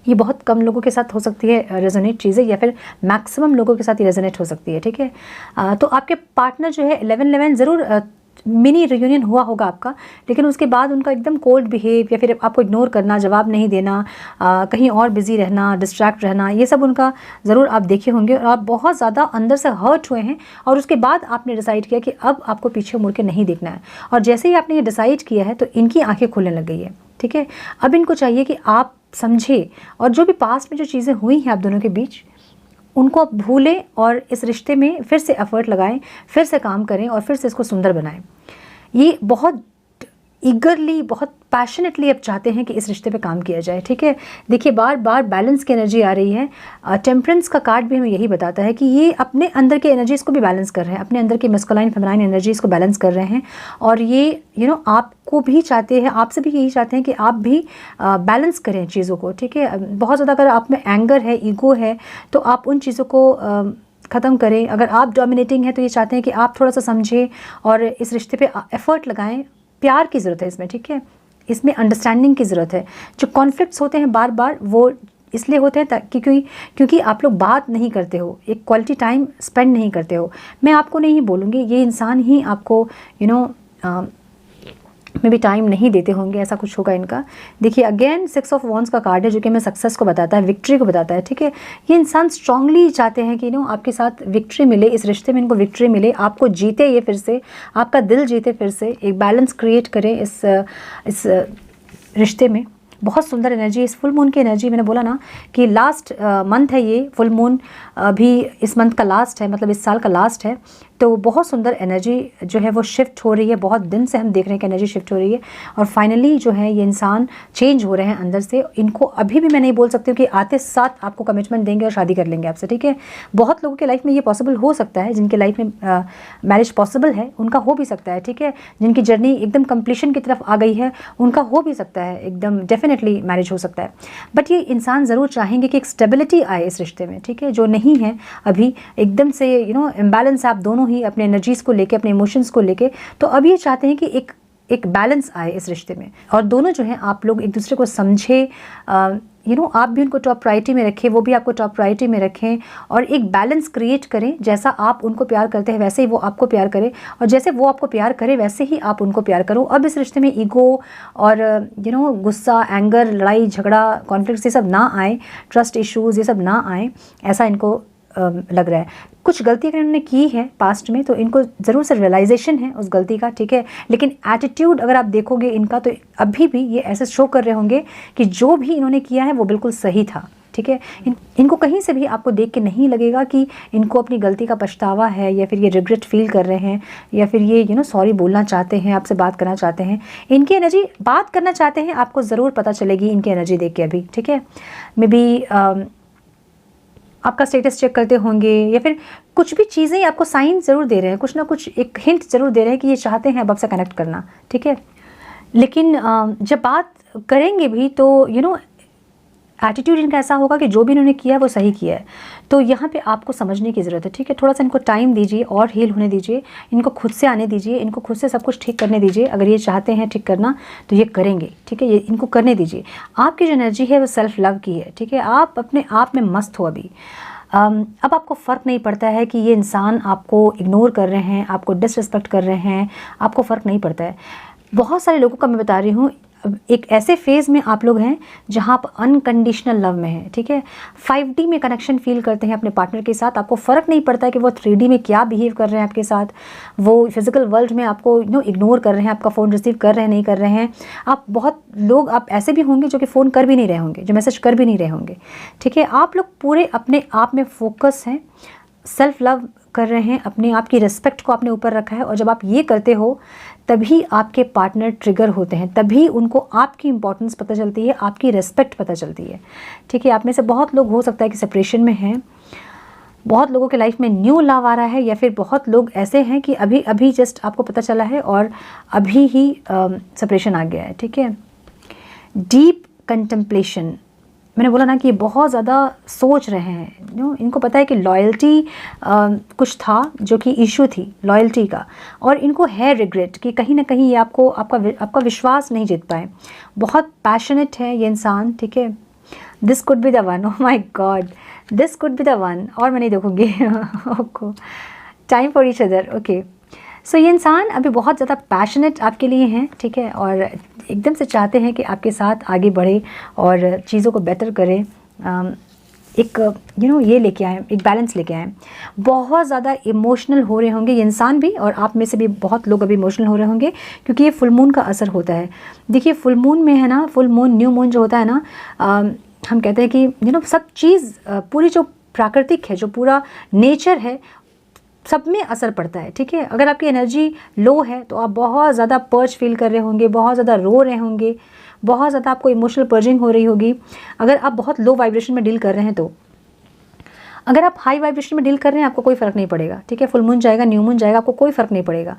ये बहुत कम लोगों के साथ हो सकती है रेजोनेट चीज़ें, या फिर मैक्सिमम लोगों के साथ ये रेजोनेट हो सकती है, ठीक है। तो आपके पार्टनर जो है 11/11 ज़रूर मिनी रियूनियन हुआ होगा आपका, लेकिन उसके बाद उनका एकदम कोल्ड बिहेव, या फिर आपको इग्नोर करना, जवाब नहीं देना, कहीं और बिजी रहना, डिस्ट्रैक्ट रहना, ये सब उनका ज़रूर आप देखे होंगे। और आप बहुत ज़्यादा अंदर से हर्ट हुए हैं, और उसके बाद आपने डिसाइड किया कि अब आपको पीछे मुड़ के नहीं देखना है। और जैसे ही आपने ये डिसाइड किया है तो इनकी आँखें खुलने लग गई है, ठीक है। अब इनको चाहिए कि आप समझे, और जो भी पास्ट में जो चीज़ें हुई हैं आप दोनों के बीच उनको आप भूलें और इस रिश्ते में फिर से एफर्ट लगाएं, फिर से काम करें और फिर से इसको सुंदर बनाएं। ये बहुत ईगरली, बहुत पैशनेटली अब चाहते हैं कि इस रिश्ते पे काम किया जाए, ठीक है। देखिए बार बार बैलेंस की एनर्जी आ रही है। टेम्परेंस का कार्ड भी हमें यही बताता है कि ये अपने अंदर के एनर्जीज़ को भी बैलेंस कर रहे हैं, अपने अंदर की मस्कुलाइन फेमिनाइन एनर्जीज़ को बैलेंस कर रहे हैं। और ये आपको भी चाहते हैं, आपसे भी यही चाहते हैं कि आप भी बैलेंस करें चीज़ों को, ठीक है। बहुत ज़्यादा अगर आप में एंगर है, ईगो है, तो आप उन चीज़ों को ख़त्म करें। अगर आप डोमिनेटिंग है तो ये चाहते हैं कि आप थोड़ा सा समझें और इस रिश्ते पे एफ़र्ट लगाएं। प्यार की ज़रूरत है इसमें, ठीक है। इसमें अंडरस्टैंडिंग की ज़रूरत है। जो कॉन्फ्लिक्ट्स होते हैं बार बार वो इसलिए होते हैं क्योंकि आप लोग बात नहीं करते हो, एक क्वालिटी टाइम स्पेंड नहीं करते हो। मैं आपको नहीं बोलूँगी, ये इंसान ही आपको में भी टाइम नहीं देते होंगे, ऐसा कुछ होगा इनका। देखिए अगेन 6 ऑफ वॉन्ड्स का कार्ड है जो कि हमें सक्सेस को बताता है, विक्ट्री को बताता है, ठीक है। ये इंसान स्ट्रांगली चाहते हैं कि आपके साथ विक्ट्री मिले, इस रिश्ते में इनको विक्ट्री मिले, आपको जीते, ये फिर से आपका दिल जीते, फिर से एक बैलेंस क्रिएट करें इस रिश्ते में। बहुत सुंदर एनर्जी, इस फुल मून की एनर्जी, मैंने बोला ना कि लास्ट मंथ है ये फुल मून, भी इस मंथ का लास्ट है, मतलब इस साल का लास्ट है। तो बहुत सुंदर एनर्जी जो है वो शिफ्ट हो रही है, बहुत दिन से हम देख रहे हैं कि एनर्जी शिफ्ट हो रही है और फाइनली जो है ये इंसान चेंज हो रहे हैं अंदर से। इनको अभी भी मैं नहीं बोल सकती हूँ कि आते साथ आपको कमिटमेंट देंगे और शादी कर लेंगे आपसे, ठीक है। बहुत लोगों के लाइफ में ये पॉसिबल हो सकता है, जिनके लाइफ में मैरिज पॉसिबल है उनका हो भी सकता है, ठीक है। जिनकी जर्नी एकदम कंप्लीशन की तरफ आ गई है उनका हो भी सकता है, एकदम डेफिनेटली मैरिज हो सकता है। बट ये इंसान ज़रूर चाहेंगे कि एक स्टेबिलिटी आए इस रिश्ते में, ठीक है, जो नहीं है अभी। एकदम से इम्बैलेंस आप दोनों ही अपने एनर्जीज़ को लेके, अपने इमोशंस को लेके, तो अब ये चाहते हैं कि एक बैलेंस आए इस रिश्ते में और दोनों जो हैं आप लोग एक दूसरे को समझे, आप भी उनको टॉप प्रायोरिटी में रखें, वो भी आपको टॉप प्रायोरिटी में रखें और एक बैलेंस क्रिएट करें। जैसा आप उनको प्यार करते हैं वैसे ही वो आपको प्यार करें और जैसे वो आपको प्यार करे वैसे ही आप उनको प्यार करो। अब इस रिश्ते में ईगो और गुस्सा, एंगर, लड़ाई झगड़ा, कॉन्फ्लिक्ट्स ये सब ना आए, ट्रस्ट इश्यूज़ ये सब ना आए, ऐसा इनको लग रहा है। कुछ गलती अगर इन्होंने की है पास्ट में तो इनको ज़रूर से रियलाइजेशन है उस गलती का, ठीक है। लेकिन एटीट्यूड अगर आप देखोगे इनका तो अभी भी ये ऐसे शो कर रहे होंगे कि जो भी इन्होंने किया है वो बिल्कुल सही था, ठीक है। इनको कहीं से भी आपको देख के नहीं लगेगा कि इनको अपनी गलती का पछतावा है, या फिर ये रिग्रेट फील कर रहे हैं, या फिर ये सॉरी बोलना चाहते हैं, आपसे बात करना चाहते हैं। इनकी एनर्जी बात करना चाहते हैं, आपको ज़रूर पता चलेगी इनकी एनर्जी देख के अभी, ठीक है। मे बी आपका स्टेटस चेक करते होंगे, या फिर कुछ भी चीज़ें आपको साइन ज़रूर दे रहे हैं, कुछ ना कुछ एक हिंट ज़रूर दे रहे हैं कि ये चाहते हैं अब आपसे कनेक्ट करना, ठीक है। लेकिन जब बात करेंगे भी तो एटीट्यूड इनका ऐसा होगा कि जो भी इन्होंने किया वो सही किया है। तो यहाँ पे आपको समझने की ज़रूरत है, ठीक है। थोड़ा सा इनको टाइम दीजिए और हील होने दीजिए, इनको खुद से आने दीजिए, इनको खुद से सब कुछ ठीक करने दीजिए। अगर ये चाहते हैं ठीक करना तो ये करेंगे, ठीक है। ये इनको करने दीजिए। आपकी जो एनर्जी है वो सेल्फ लव की है, ठीक है। आप अपने आप में मस्त हो अभी। अब आपको फ़र्क नहीं पड़ता है कि ये इंसान आपको इग्नोर कर रहे हैं, आपको डिसरिस्पेक्ट कर रहे हैं, आपको फ़र्क नहीं पड़ता है। बहुत सारे लोगों का मैं बता रही हूँ, एक ऐसे फेज़ में आप लोग हैं जहाँ आप अनकंडीशनल लव में हैं, ठीक है। 5D में कनेक्शन फील करते हैं अपने पार्टनर के साथ। आपको फ़र्क नहीं पड़ता है कि वो 3D में क्या बिहेव कर रहे हैं आपके साथ, वो फिज़िकल वर्ल्ड में आपको इग्नोर कर रहे हैं, आपका फ़ोन रिसीव कर रहे हैं नहीं कर रहे हैं। आप बहुत लोग आप ऐसे भी होंगे जो कि फ़ोन कर भी नहीं रहे होंगे, जो मैसेज कर भी नहीं रहे होंगे, ठीक है। आप लोग पूरे अपने आप में फोकस हैं, सेल्फ लव कर रहे हैं, अपने आप की रिस्पेक्ट को आपने ऊपर रखा है। और जब आप ये करते हो तभी आपके पार्टनर ट्रिगर होते हैं, तभी उनको आपकी इंपॉर्टेंस पता चलती है, आपकी रिस्पेक्ट पता चलती है, ठीक है। आप में से बहुत लोग हो सकता है कि सेपरेशन में हैं, बहुत लोगों के लाइफ में न्यू लव आ रहा है, या फिर बहुत लोग ऐसे हैं कि अभी अभी जस्ट आपको पता चला है और अभी ही सेपरेशन आ गया है, ठीक है। डीप कंटेम्पलेशन, मैंने बोला ना कि बहुत ज़्यादा सोच रहे हैं। इनको पता है कि लॉयल्टी कुछ था जो कि इशू थी लॉयल्टी का, और इनको है रिग्रेट कि कहीं ना कहीं ये आपका विश्वास नहीं जीत पाए। बहुत पैशनेट है ये इंसान, ठीक है। This could be the one, oh my god, this could be the one. और मैं नहीं देखूँगी आपको, time for each other, okay. So ये इंसान अभी बहुत ज़्यादा पैशनेट आपके लिए हैं, ठीक है, और एकदम से चाहते हैं कि आपके साथ आगे बढ़े और चीज़ों को बेटर करें। एक ये लेके आएँ, एक बैलेंस लेके आएँ। बहुत ज़्यादा इमोशनल हो रहे होंगे ये इंसान भी, और आप में से भी बहुत लोग अभी इमोशनल हो रहे होंगे क्योंकि ये फुल मून का असर होता है। देखिए फुल मून में है ना, फुल मून न्यू मून जो होता है ना, हम कहते हैं कि सब चीज़ पूरी जो प्राकृतिक है, जो पूरा नेचर है, सब में असर पड़ता है, ठीक है। अगर आपकी एनर्जी लो है तो आप बहुत ज़्यादा पर्च फील कर रहे होंगे, बहुत ज़्यादा रो रहे होंगे, बहुत ज़्यादा आपको इमोशनल पर्जिंग हो रही होगी। अगर आप बहुत लो वाइब्रेशन में डील कर रहे हैं तो, अगर आप हाई वाइब्रेशन में डील कर रहे हैं आपको कोई फ़र्क नहीं पड़ेगा, ठीक है। फुल मून जाएगा, न्यू मून जाएगा, आपको कोई फ़र्क नहीं पड़ेगा।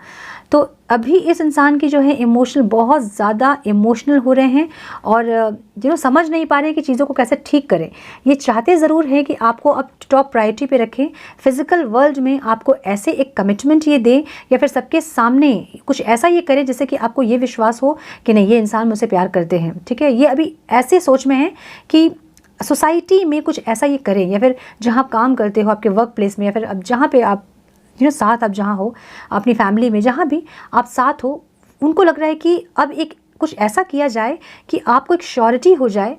तो अभी इस इंसान की जो है इमोशनल, बहुत ज़्यादा इमोशनल हो रहे हैं, और समझ नहीं पा रहे कि चीज़ों को कैसे ठीक करें। ये चाहते ज़रूर हैं कि आपको अब टॉप प्रायोरिटी पे रखें, फिज़िकल वर्ल्ड में आपको ऐसे एक कमिटमेंट ये दें, या फिर सबके सामने कुछ ऐसा ये करें जिससे कि आपको ये विश्वास हो कि नहीं, ये इंसान मुझसे प्यार करते हैं, ठीक है। ये अभी ऐसे सोच में है कि सोसाइटी में कुछ ऐसा ये करें, या फिर जहाँ आप काम करते हो, आपके वर्क प्लेस में, या फिर अब जहाँ पे आप साथ आप जहाँ हो, अपनी फैमिली में जहाँ भी आप साथ हो, उनको लग रहा है कि अब एक कुछ ऐसा किया जाए कि आपको एक श्योरिटी हो जाए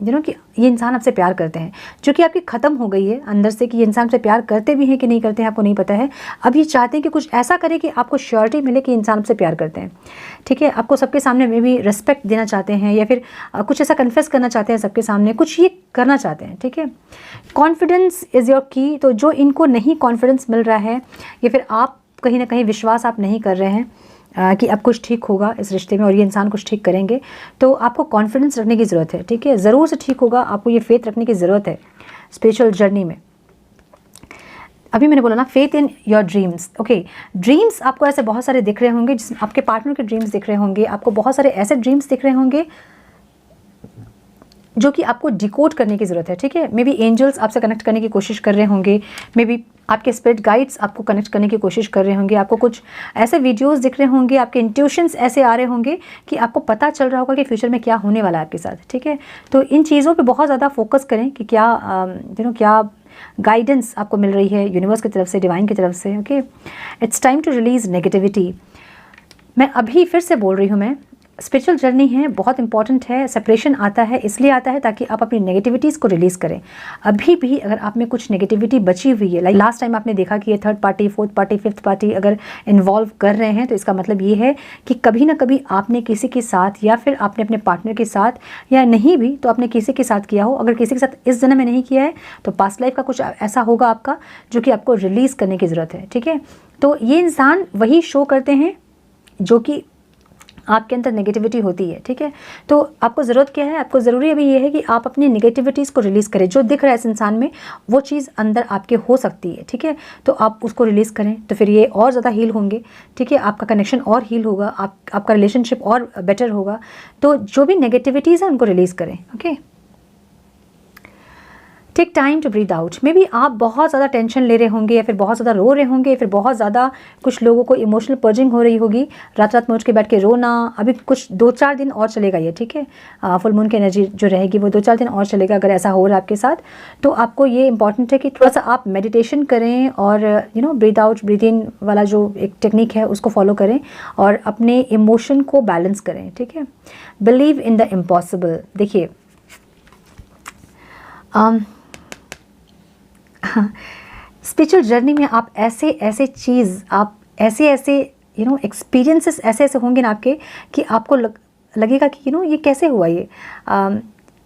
कि ये इंसान आपसे प्यार करते हैं, जो कि आपकी ख़त्म हो गई है अंदर से कि ये इंसान से प्यार करते भी हैं कि नहीं करते हैं आपको नहीं पता है। अब ये चाहते हैं कि कुछ ऐसा करे कि आपको श्योरिटी मिले कि इंसान आपसे प्यार करते हैं, ठीक है। आपको सबके सामने में भी रिस्पेक्ट देना चाहते हैं, या फिर कुछ ऐसा कन्फेस करना चाहते हैं सबके सामने, कुछ ये करना चाहते हैं, ठीक है। कॉन्फिडेंस इज़ योर की। तो जो इनको नहीं कॉन्फिडेंस मिल रहा है, या फिर आप कहीं ना कहीं विश्वास आप नहीं कर रहे हैं कि अब कुछ ठीक होगा इस रिश्ते में और ये इंसान कुछ ठीक करेंगे, तो आपको कॉन्फिडेंस रखने की ज़रूरत है, ठीक है। ज़रूर से ठीक होगा, आपको ये फेथ रखने की ज़रूरत है स्पिरिचुअल जर्नी में। अभी मैंने बोला ना, faith in your dreams, okay. Dreams आपको ऐसे बहुत सारे दिख रहे होंगे, जिसमें आपके पार्टनर के ड्रीम्स दिख रहे होंगे, आपको बहुत सारे ऐसे ड्रीम्स दिख रहे होंगे जो कि आपको डिकोड करने की ज़रूरत है, ठीक है। मे बी एंजल्स आपसे कनेक्ट करने की कोशिश कर रहे होंगे, मे बी आपके स्पिरिट गाइड्स आपको कनेक्ट करने की कोशिश कर रहे होंगे, आपको कुछ ऐसे वीडियोस दिख रहे होंगे, आपके इंट्यूशंस ऐसे आ रहे होंगे कि आपको पता चल रहा होगा कि फ्यूचर में क्या होने वाला है आपके साथ, ठीक है। तो इन चीज़ों पे बहुत ज़्यादा फोकस करें कि क्या क्या गाइडेंस आपको मिल रही है यूनिवर्स की तरफ से, डिवाइन की तरफ से, okay. It's time to release negativity. मैं अभी फिर से बोल रही हूँ, मैं स्पिरिचुअल जर्नी है, बहुत इंपॉर्टेंट है। सेपरेशन आता है इसलिए आता है ताकि आप अपनी नेगेटिविटीज़ को रिलीज़ करें। अभी भी अगर आप में कुछ नेगेटिविटी बची हुई है, लाइक लास्ट टाइम आपने देखा कि ये third party, fourth party, fifth party अगर इन्वॉल्व कर रहे हैं, तो इसका मतलब ये है कि कभी ना कभी आपने किसी के साथ, या फिर आपने अपने पार्टनर के साथ, या नहीं भी तो आपने किसी के साथ किया हो। अगर किसी के साथ इस जन्म में नहीं किया है तो पास्ट लाइफ का कुछ ऐसा होगा आपका जो कि आपको रिलीज़ करने की ज़रूरत है, ठीक है। तो ये इंसान वही शो करते हैं जो कि आपके अंदर नेगेटिविटी होती है, ठीक है। तो आपको ज़रूरत क्या है, आपको ज़रूरी अभी ये है कि आप अपनी नेगेटिविटीज़ को रिलीज़ करें। जो दिख रहा है इस इंसान में वो चीज़ अंदर आपके हो सकती है, ठीक है। तो आप उसको रिलीज़ करें तो फिर ये और ज़्यादा हील होंगे, ठीक है। आपका कनेक्शन और हील होगा, आपका रिलेशनशिप और बेटर होगा। तो जो भी नेगेटिविटीज़ हैं उनको रिलीज़ करें, okay. Take time to breathe out. Maybe आप बहुत ज़्यादा टेंशन ले रहे होंगे, या फिर बहुत ज़्यादा रो रहे होंगे, या फिर बहुत ज़्यादा कुछ लोगों को इमोशनल पर्जिंग हो रही होगी, रात रात में उठ के बैठ के रोना। अभी कुछ 2-4 दिन और चलेगा ये, ठीक है। फुल मून की एनर्जी जो रहेगी वो 2-4 दिन और चलेगा। अगर ऐसा हो रहा है आपके साथ तो आपको ये इंपॉर्टेंट है कि थोड़ा सा आप मेडिटेशन करें और ब्रीथ आउट ब्रीथ इन वाला जो एक टेक्निक है उसको फॉलो करें और अपने इमोशन को बैलेंस करें, ठीक है। Believe in the impossible. देखिए स्पिरिचुअल जर्नी में आप ऐसे चीज़, आप ऐसे एक्सपीरियंसेस ऐसे होंगे ना आपके कि आपको लगेगा कि ये कैसे हुआ, ये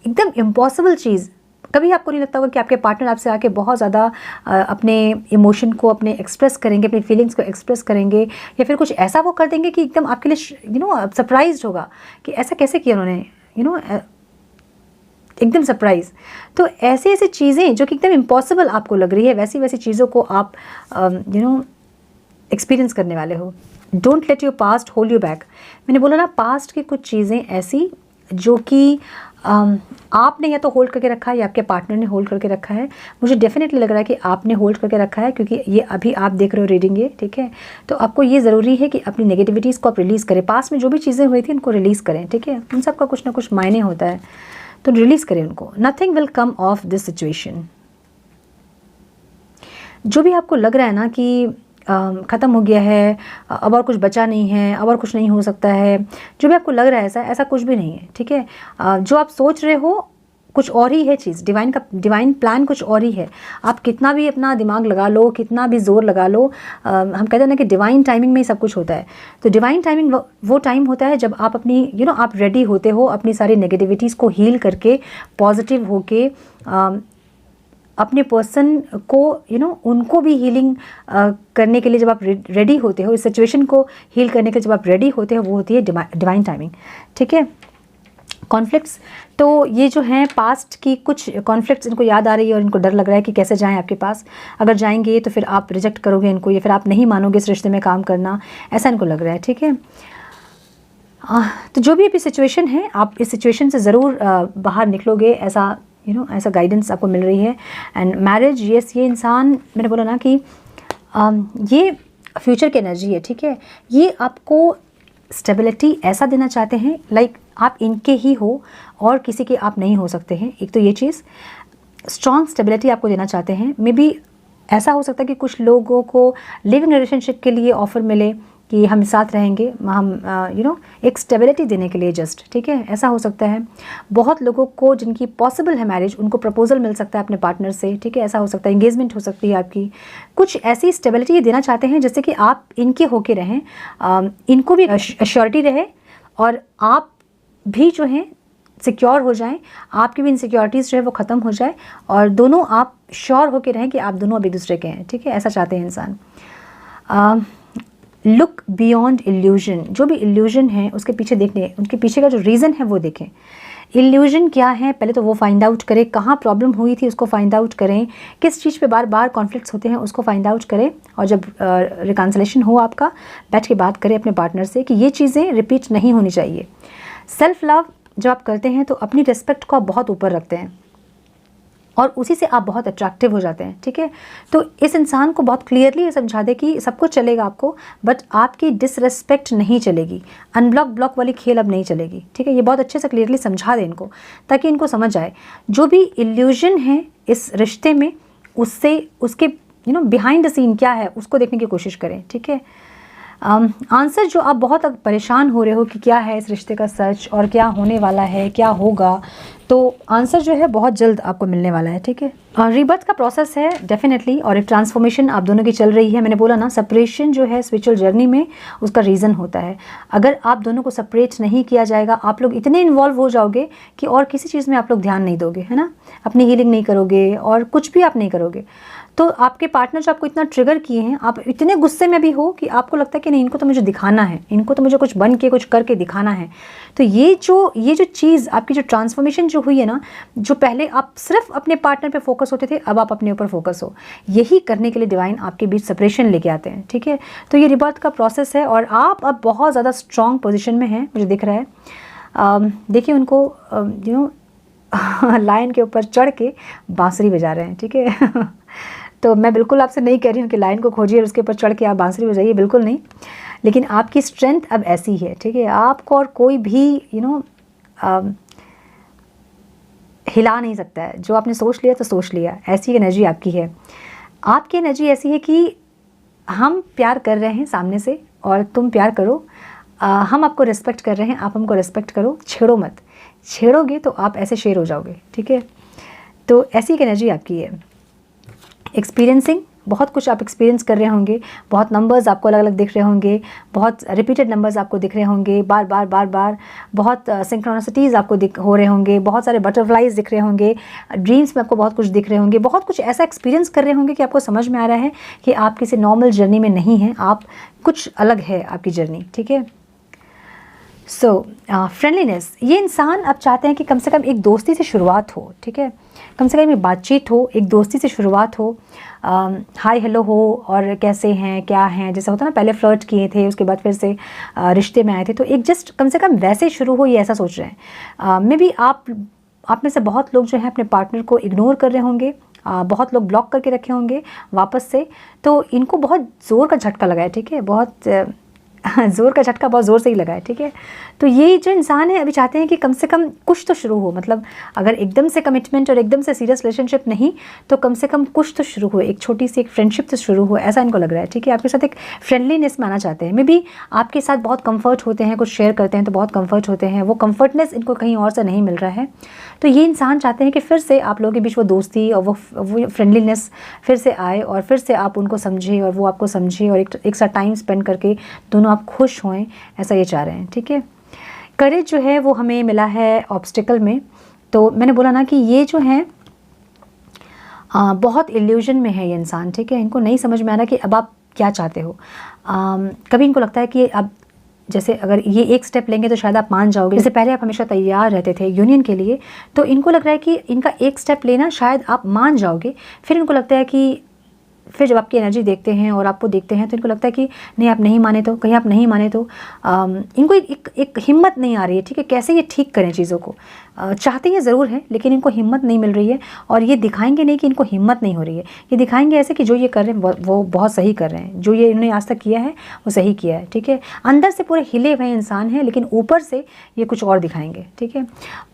एकदम इम्पॉसिबल चीज़। कभी आपको नहीं लगता होगा कि आपके पार्टनर आपसे आके बहुत ज़्यादा अपने इमोशन को अपने एक्सप्रेस करेंगे, अपनी फीलिंग्स को एक्सप्रेस करेंगे, या फिर कुछ ऐसा वो कर देंगे कि एकदम आपके लिए सरप्राइज होगा कि ऐसा कैसे किया उन्होंने, एकदम सरप्राइज। तो ऐसे चीज़ें जो कि एकदम इम्पॉसिबल आपको लग रही है, वैसी चीज़ों को आप एक्सपीरियंस करने वाले हो। Don't let your past hold you back. मैंने बोला ना, पास्ट की कुछ चीज़ें ऐसी जो कि आपने या तो होल्ड करके रखा है या आपके पार्टनर ने होल्ड करके रखा है। मुझे डेफिनेटली लग रहा है कि आपने होल्ड करके रखा है, क्योंकि ये अभी आप देख रहे हो रीडिंग ये, ठीक है। तो आपको ये ज़रूरी है कि अपनी नेगेटिविटीज़ को आप रिलीज़ करें। पास्ट में जो भी चीज़ें हुई थी उनको रिलीज़ करें, ठीक है। उन सब का कुछ ना कुछ मायने होता है, तो रिलीज़ करें उनको। Nothing will come of this situation. जो भी आपको लग रहा है ना कि ख़त्म हो गया है, अब और कुछ बचा नहीं है, अब और कुछ नहीं हो सकता है, जो भी आपको लग रहा है ऐसा कुछ भी नहीं है, ठीक है। जो आप सोच रहे हो कुछ और ही है चीज़, डिवाइन प्लान कुछ और ही है। आप कितना भी अपना दिमाग लगा लो, कितना भी जोर लगा लो, हम कहते हैं ना कि डिवाइन टाइमिंग में ही सब कुछ होता है। तो डिवाइन टाइमिंग वो टाइम होता है जब आप अपनी आप रेडी होते हो अपनी सारी नेगेटिविटीज़ को हील करके, पॉजिटिव होके अपने पर्सन को उनको भी हीलिंग करने के लिए जब आप रेडी होते हो, इस सिचुएशन को हील करने के लिए जब आप रेडी होते हो, वो होती है डिवाइन टाइमिंग, ठीक है। कॉन्फ्लिक्ट्स, तो ये जो हैं पास्ट की कुछ कॉन्फ्लिक्ट्स इनको याद आ रही है और इनको डर लग रहा है कि कैसे जाएं आपके पास। अगर जाएंगे तो फिर आप रिजेक्ट करोगे इनको, या फिर आप नहीं मानोगे इस रिश्ते में काम करना, ऐसा इनको लग रहा है, ठीक है। तो जो भी अभी सिचुएशन है, आप इस सिचुएशन से ज़रूर बाहर निकलोगे, ऐसा ऐसा गाइडेंस आपको मिल रही है। एंड मैरिज, यस, ये इंसान, मैंने बोला ना कि ये फ्यूचर की एनर्जी है, ठीक है। ये आपको स्टेबिलिटी ऐसा देना चाहते हैं, लाइक आप इनके ही हो और किसी के आप नहीं हो सकते हैं। एक तो ये चीज़, स्ट्रॉन्ग स्टेबिलिटी आपको देना चाहते हैं। मे बी ऐसा हो सकता है कि कुछ लोगों को लिविंग रिलेशनशिप के लिए ऑफ़र मिले कि हम साथ रहेंगे, हम एक स्टेबिलिटी देने के लिए जस्ट, ठीक है, ऐसा हो सकता है। बहुत लोगों को जिनकी पॉसिबल है मैरिज, उनको प्रपोजल मिल सकता है अपने पार्टनर से, ठीक है, ऐसा हो सकता है। एंगेजमेंट हो सकती है आपकी। कुछ ऐसी स्टेबिलिटी देना चाहते हैं जिससे कि आप इनके होके रहें, इनको भी एश्योरिटी रहे और आप भी जो हैं सिक्योर हो जाएं, आपकी भी इनसिक्योरिटीज़ जो है वो ख़त्म हो जाए और दोनों आप श्योर होके रहें कि आप दोनों अब एक दूसरे के हैं, ठीक है, ऐसा चाहते हैं इंसान। Look beyond illusion. जो भी इल्यूजन है उसके पीछे देखने, उनके पीछे का जो रीज़न है वो देखें। इल्यूजन क्या है पहले तो वो फाइंड आउट करें, कहाँ प्रॉब्लम हुई थी उसको फाइंड आउट करें, किस चीज़ पे बार बार कॉन्फ्लिक्ट्स होते हैं उसको फाइंड आउट करें, और जब रिकन्सिलेशन हो आपका, बैठ के बात करें अपने पार्टनर से कि ये चीज़ें रिपीट नहीं होनी चाहिए। सेल्फ लव जब आप करते हैं तो अपनी रिस्पेक्ट को आप बहुत ऊपर रखते हैं और उसी से आप बहुत अट्रैक्टिव हो जाते हैं, ठीक है। तो इस इंसान को बहुत क्लियरली ये समझा दे कि सब कुछ चलेगा आपको, बट आपकी डिसरिस्पेक्ट नहीं चलेगी, अनब्लॉक ब्लॉक वाली खेल अब नहीं चलेगी, ठीक है। ये बहुत अच्छे से क्लियरली समझा दें इनको, ताकि इनको समझ आए जो भी इल्यूजन है इस रिश्ते में, उससे उसके बिहाइंड द सीन क्या है उसको देखने की कोशिश करें, ठीक है। आंसर जो आप बहुत परेशान हो रहे हो कि क्या है इस रिश्ते का सच और क्या होने वाला है, क्या होगा, तो आंसर जो है बहुत जल्द आपको मिलने वाला है, ठीक है। रीबर्थ का प्रोसेस है डेफिनेटली, और एक ट्रांसफॉर्मेशन आप दोनों की चल रही है। मैंने बोला ना, सेपरेशन जो है स्पिरिचुअल जर्नी में उसका रीज़न होता है। अगर आप दोनों को सेपरेट नहीं किया जाएगा, आप लोग इतने इन्वॉल्व हो जाओगे कि और किसी चीज़ में आप लोग ध्यान नहीं दोगे, है ना, अपनी हीलिंग नहीं करोगे और कुछ भी आप नहीं करोगे, तो आपके पार्टनर जो आपको इतना ट्रिगर किए हैं, आप इतने गुस्से में भी हो कि आपको लगता है कि नहीं, इनको तो मुझे दिखाना है, इनको तो मुझे कुछ बन के कुछ करके दिखाना है। तो ये जो चीज़ आपकी जो ट्रांसफॉर्मेशन जो हुई है ना, जो पहले आप सिर्फ अपने पार्टनर पे फोकस होते थे, अब आप अपने ऊपर फोकस हो, यही करने के लिए डिवाइन आपके बीच सेपरेशन लेके आते हैं, ठीक है। तो ये रिबर्थ का प्रोसेस है और आप अब बहुत ज़्यादा स्ट्रॉन्ग पोजिशन में हैं, मुझे दिख रहा है। देखिए उनको लायन के ऊपर चढ़ के बांसुरी बजा रहे हैं, ठीक है। तो मैं बिल्कुल आपसे नहीं कह रही हूँ कि लाइन को खोजिए और उसके ऊपर चढ़ के आप बांसुरी बजाइए, बिल्कुल नहीं, लेकिन आपकी स्ट्रेंथ अब ऐसी है, ठीक है। आपको और कोई भी हिला नहीं सकता है। जो आपने सोच लिया तो सोच लिया, ऐसी एनर्जी आपकी है। आपकी एनर्जी ऐसी है कि हम प्यार कर रहे हैं सामने से और तुम प्यार करो, हम आपको रिस्पेक्ट कर रहे हैं, आप हमको रिस्पेक्ट करो, छेड़ो मत, छेड़ोगे तो आप ऐसे शेर हो जाओगे, ठीक है। तो ऐसी एक एनर्जी आपकी है। एक्सपीरियंसिंग, बहुत कुछ आप एक्सपीरियंस कर रहे होंगे, बहुत नंबर्स आपको अलग अलग दिख रहे होंगे, बहुत रिपीटेड नंबर्स आपको दिख रहे होंगे, बार बार, बहुत सिंक्रोनिसिटीज़ आपको हो रहे होंगे, बहुत सारे बटरफ्लाइज दिख रहे होंगे, ड्रीम्स में आपको बहुत कुछ दिख रहे होंगे, बहुत कुछ ऐसा एक्सपीरियंस कर रहे होंगे कि आपको समझ में आ रहा है कि आप किसी नॉर्मल जर्नी में नहीं हैं, आप कुछ अलग है आपकी जर्नी, ठीक है। सो फ्रेंडलीनेस, ये इंसान अब चाहते हैं कि कम से कम एक दोस्ती से शुरुआत हो, ठीक है, कम से कम एक बातचीत हो, एक दोस्ती से शुरुआत हो, हाय हेलो हो और कैसे हैं क्या हैं, जैसे होता है ना, पहले फ्लर्ट किए थे उसके बाद फिर से रिश्ते में आए थे, तो एक जस्ट कम से कम वैसे शुरू हो, ये ऐसा सोच रहे हैं। मे बी आप में से बहुत लोग जो हैं अपने पार्टनर को इग्नोर कर रहे होंगे, बहुत लोग ब्लॉक करके रखे होंगे वापस से, तो इनको बहुत ज़ोर का झटका लगा है, ठीक है, बहुत ज़ोर का झटका बहुत ज़ोर से ही लगा है, ठीक है। तो ये जो इंसान है अभी चाहते हैं कि कम से कम कुछ तो शुरू हो, मतलब अगर एकदम से कमिटमेंट और एकदम से सीरियस रिलेशनशिप नहीं, तो कम से कम कुछ तो शुरू हो, एक छोटी सी एक फ्रेंडशिप तो शुरू हो, ऐसा इनको लग रहा है, ठीक है। आपके साथ एक फ्रेंडलीनेस में आना चाहते हैं, मे बी आपके साथ बहुत कंफर्ट होते हैं, कुछ शेयर करते हैं तो बहुत कंफर्ट होते हैं, वो कंफर्टनेस इनको कहीं और से नहीं मिल रहा है। तो ये इंसान चाहते हैं कि फिर से आप लोगों के बीच वो दोस्ती और वो फ्रेंडलीनेस फिर से आए और फिर से आप उनको समझें और वो आपको समझे और एक साथ टाइम स्पेंड करके दोनों आप खुश होएं, ऐसा ये चाह रहे हैं, ठीक है। करेज जो है वो हमें मिला है ऑब्स्टिकल में, तो मैंने बोला ना कि ये जो है बहुत इल्यूजन में है ये इंसान, ठीक है। इनको नहीं समझ में आ रहा कि अब आप क्या चाहते हो। कभी इनको लगता है कि अब जैसे अगर ये एक स्टेप लेंगे तो शायद आप मान जाओगे, जैसे पहले आप हमेशा तैयार रहते थे यूनियन के लिए, तो इनको लग रहा है कि इनका एक स्टेप लेना शायद आप मान जाओगे, फिर इनको लगता है कि फिर जब आपकी एनर्जी देखते हैं और आपको देखते हैं तो इनको लगता है कि नहीं, आप नहीं माने तो, कहीं आप नहीं माने तो इनको एक हिम्मत नहीं आ रही है, ठीक है, कैसे ये ठीक करें चीज़ों को। चाहते ये ज़रूर हैं लेकिन इनको हिम्मत नहीं मिल रही है, और ये दिखाएंगे नहीं कि इनको हिम्मत नहीं हो रही है, ये दिखाएंगे ऐसे कि जो ये कर रहे हैं वो बहुत सही कर रहे हैं, जो ये इन्होंने आज तक किया है वो सही किया है, ठीक है। अंदर से पूरे हिले हुए इंसान हैं लेकिन ऊपर से ये कुछ और दिखाएंगे, ठीक है।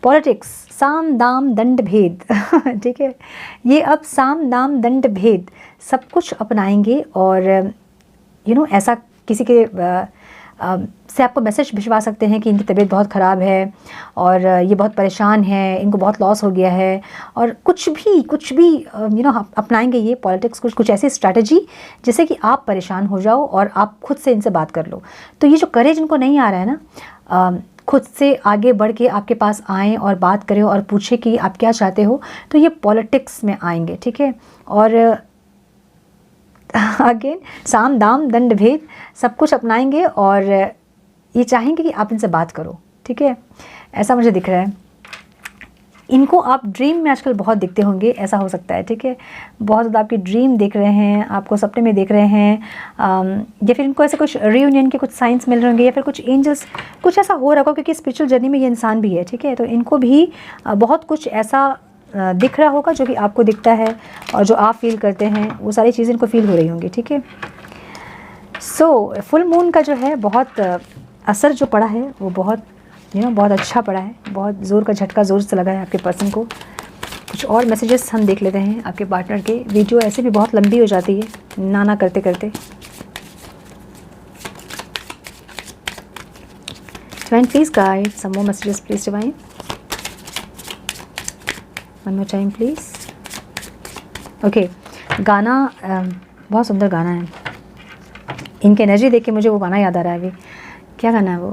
पॉलिटिक्स, साम दाम दंड भेद ठीक है, ये अब साम दाम दंड भेद सब कुछ अपनाएंगे और ऐसा किसी के से आपको मैसेज भिजवा सकते हैं कि इनकी तबीयत बहुत ख़राब है और ये बहुत परेशान है, इनको बहुत लॉस हो गया है, और कुछ भी अपनाएंगे ये पॉलिटिक्स, कुछ ऐसी स्ट्रैटेजी जिससे कि आप परेशान हो जाओ और आप खुद से इनसे बात कर लो। तो ये जो करेज इनको नहीं आ रहा है ना, खुद से आगे बढ़ के आपके पास आएँ और बात करें और पूछे कि आप क्या चाहते हो, तो ये पॉलिटिक्स में आएंगे, ठीक है। और अगेन साम दाम दंड भेद सब कुछ अपनाएंगे और ये चाहेंगे कि आप इनसे बात करो, ठीक है, ऐसा मुझे दिख रहा है। इनको आप ड्रीम में आजकल बहुत दिखते होंगे, ऐसा हो सकता है, ठीक है, बहुत ज़्यादा आपकी ड्रीम देख रहे हैं, आपको सपने में देख रहे हैं, या फिर इनको ऐसे कुछ रियूनियन के कुछ साइंस मिल रहे होंगे, या फिर कुछ एंजल्स, कुछ ऐसा हो रहा होगा, क्योंकि स्पिरिचुअल जर्नी में ये इंसान भी है, ठीक है। तो इनको भी बहुत कुछ ऐसा दिख रहा होगा जो कि आपको दिखता है और जो आप फील करते हैं, वो सारी चीज़ें इनको फील हो रही होंगी, ठीक है। सो फुल मून का जो है बहुत असर जो पड़ा है वो बहुत बहुत अच्छा पड़ा है, बहुत ज़ोर का झटका ज़ोर से लगा है आपके पर्सन को। कुछ और मैसेजेस हम देख लेते हैं आपके पार्टनर के। वीडियो ऐसे भी बहुत लंबी हो जाती है ना करते करते। Divine, please guide some more messages, please Divine. One more time please. Okay, गाना बहुत सुंदर गाना है. इनकी एनर्जी देख के मुझे वो गाना याद आ रहा है अभी. क्या गाना है वो?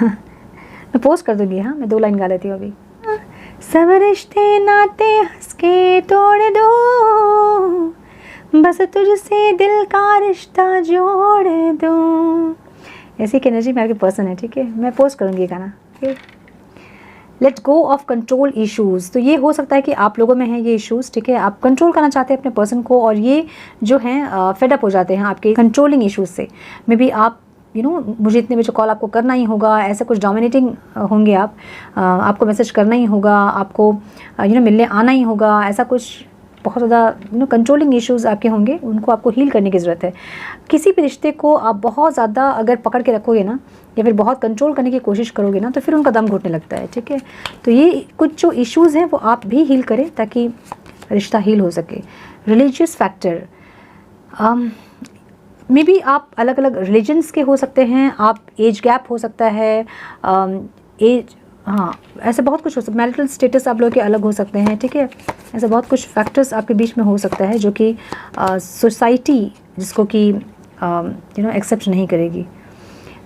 मैं पोस्ट कर दूँगी. हाँ, मैं 2 लाइन गा लेती हूँ अभी. सब रिश्ते नाते हंस के तोड़ दो, बस तुझसे दिल का रिश्ता जोड़ दो. ऐसी एक एनर्जी में आपके पर्सन है. ठीक है, मैं पोस्ट करूँगी गाना. Let go of control issues. तो ये हो सकता है कि आप लोगों में है ये इश्यूज़. ठीक है, आप कंट्रोल करना चाहते हैं अपने पर्सन को और ये जो हैं फेड अप हो जाते हैं आपके कंट्रोलिंग इश्यूज़ से. मे बी आप मुझे इतने बजे कॉल आपको करना ही होगा, ऐसे कुछ डोमिनेटिंग होंगे आप. आपको मैसेज करना ही होगा, आपको मिलने आना ही होगा. ऐसा कुछ बहुत ज़्यादा कंट्रोलिंग इश्यूज़ आपके होंगे, उनको आपको हील करने की ज़रूरत है. किसी भी रिश्ते को आप बहुत ज़्यादा अगर पकड़ के रखोगे ना, या फिर बहुत कंट्रोल करने की कोशिश करोगे ना, तो फिर उनका दम घुटने लगता है. ठीक है, तो ये कुछ जो इश्यूज़ हैं वो आप भी हील करें ताकि रिश्ता हील हो सके. रिलीजियस फैक्टर, मे बी आप अलग अलग रिलीजन्स के हो सकते हैं. आप एज गैप हो सकता है, एज, हाँ, ऐसे बहुत कुछ हो सकता है. मैरिटल स्टेटस आप लोग के अलग हो सकते हैं. ठीक है, ऐसे बहुत कुछ फैक्टर्स आपके बीच में हो सकता है जो कि सोसाइटी जिसको कि एक्सेप्ट नहीं करेगी.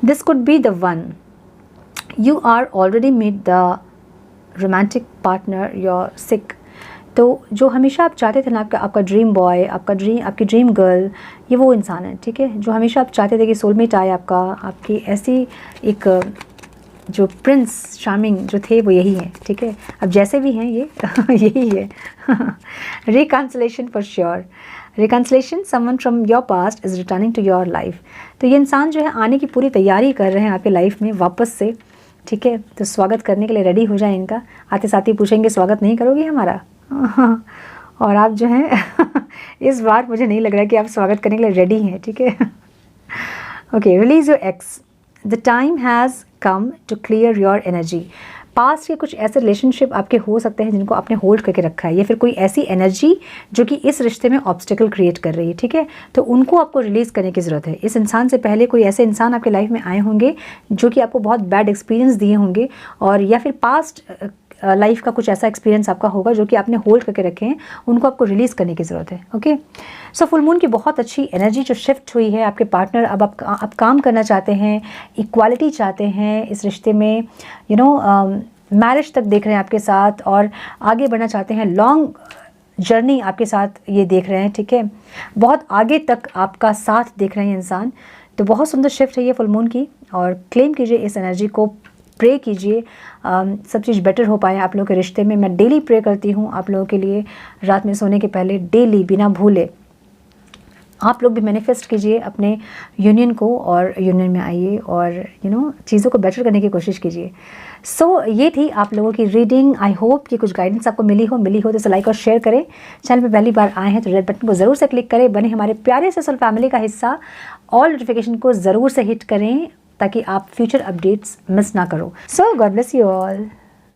This could be the one. You are already made the romantic partner your sick. तो जो हमेशा आप चाहते थे ना, आपका ड्रीम बॉय, आपकी ड्रीम गर्ल, ये वो इंसान है. ठीक है, जो हमेशा आप चाहते थे कि सोलमेट आए आपका, आपकी ऐसी एक जो प्रिंस शार्मिंग जो थे वो यही है. ठीक है, अब जैसे भी हैं ये यही है. Reconciliation for sure. Reconciliation, someone from your past is returning to your life. तो ये इंसान जो है आने की पूरी तैयारी कर रहे हैं आपके लाइफ में वापस से. ठीक है, तो स्वागत करने के लिए रेडी हो जाए इनका. आते साथ ही पूछेंगे स्वागत नहीं करोगी हमारा? और आप जो हैं इस बार मुझे नहीं लग रहा है कि आप स्वागत करने के लिए रेडी हैं. ठीक है. Okay, release your ex. The time has come to clear your energy. Past के कुछ ऐसे रिलेशनशिप आपके हो सकते हैं जिनको आपने होल्ड करके रखा है, या फिर कोई ऐसी एनर्जी जो कि इस रिश्ते में ऑब्स्टिकल क्रिएट कर रही है. ठीक है, तो उनको आपको रिलीज़ करने की ज़रूरत है. इस इंसान से पहले कोई ऐसे इंसान आपके लाइफ में आए होंगे जो कि आपको बहुत बैड एक्सपीरियंस दिए होंगे, और या फिर पास्ट लाइफ का कुछ ऐसा एक्सपीरियंस आपका होगा जो कि आपने होल्ड करके रखे हैं, उनको आपको रिलीज़ करने की ज़रूरत है. ओके, सो फुल मून की बहुत अच्छी एनर्जी जो शिफ्ट हुई है आपके पार्टनर. अब आप काम करना चाहते हैं, इक्वालिटी चाहते हैं इस रिश्ते में, मैरिज तक देख रहे हैं आपके साथ और आगे बढ़ना चाहते हैं. लॉन्ग जर्नी आपके साथ ये देख रहे हैं. ठीक है, बहुत आगे तक आपका साथ देख रहे हैं इंसान. तो बहुत सुंदर शिफ्ट है ये फुल मून की, और क्लेम कीजिए इस एनर्जी को, प्रे कीजिए सब चीज़ बेटर हो पाए आप लोगों के रिश्ते में. मैं डेली प्रे करती हूँ आप लोगों के लिए, रात में सोने के पहले डेली बिना भूले. आप लोग भी मैनिफेस्ट कीजिए अपने यूनियन को, और यूनियन में आइए और चीज़ों को बेटर करने की कोशिश कीजिए. सो ये थी आप लोगों की रीडिंग. आई होप कि कुछ गाइडेंस आपको मिली हो तो इसे लाइक और शेयर करें. चैनल पे पहली बार आए हैं तो रेड बटन को ज़रूर से क्लिक करें, बने हमारे प्यारे से सोल फैमिली का हिस्सा. ऑल नोटिफिकेशन को ज़रूर से हिट करें ताकि आप फ्यूचर अपडेट्स मिस ना करो. सो गॉड ब्लेस यू ऑल.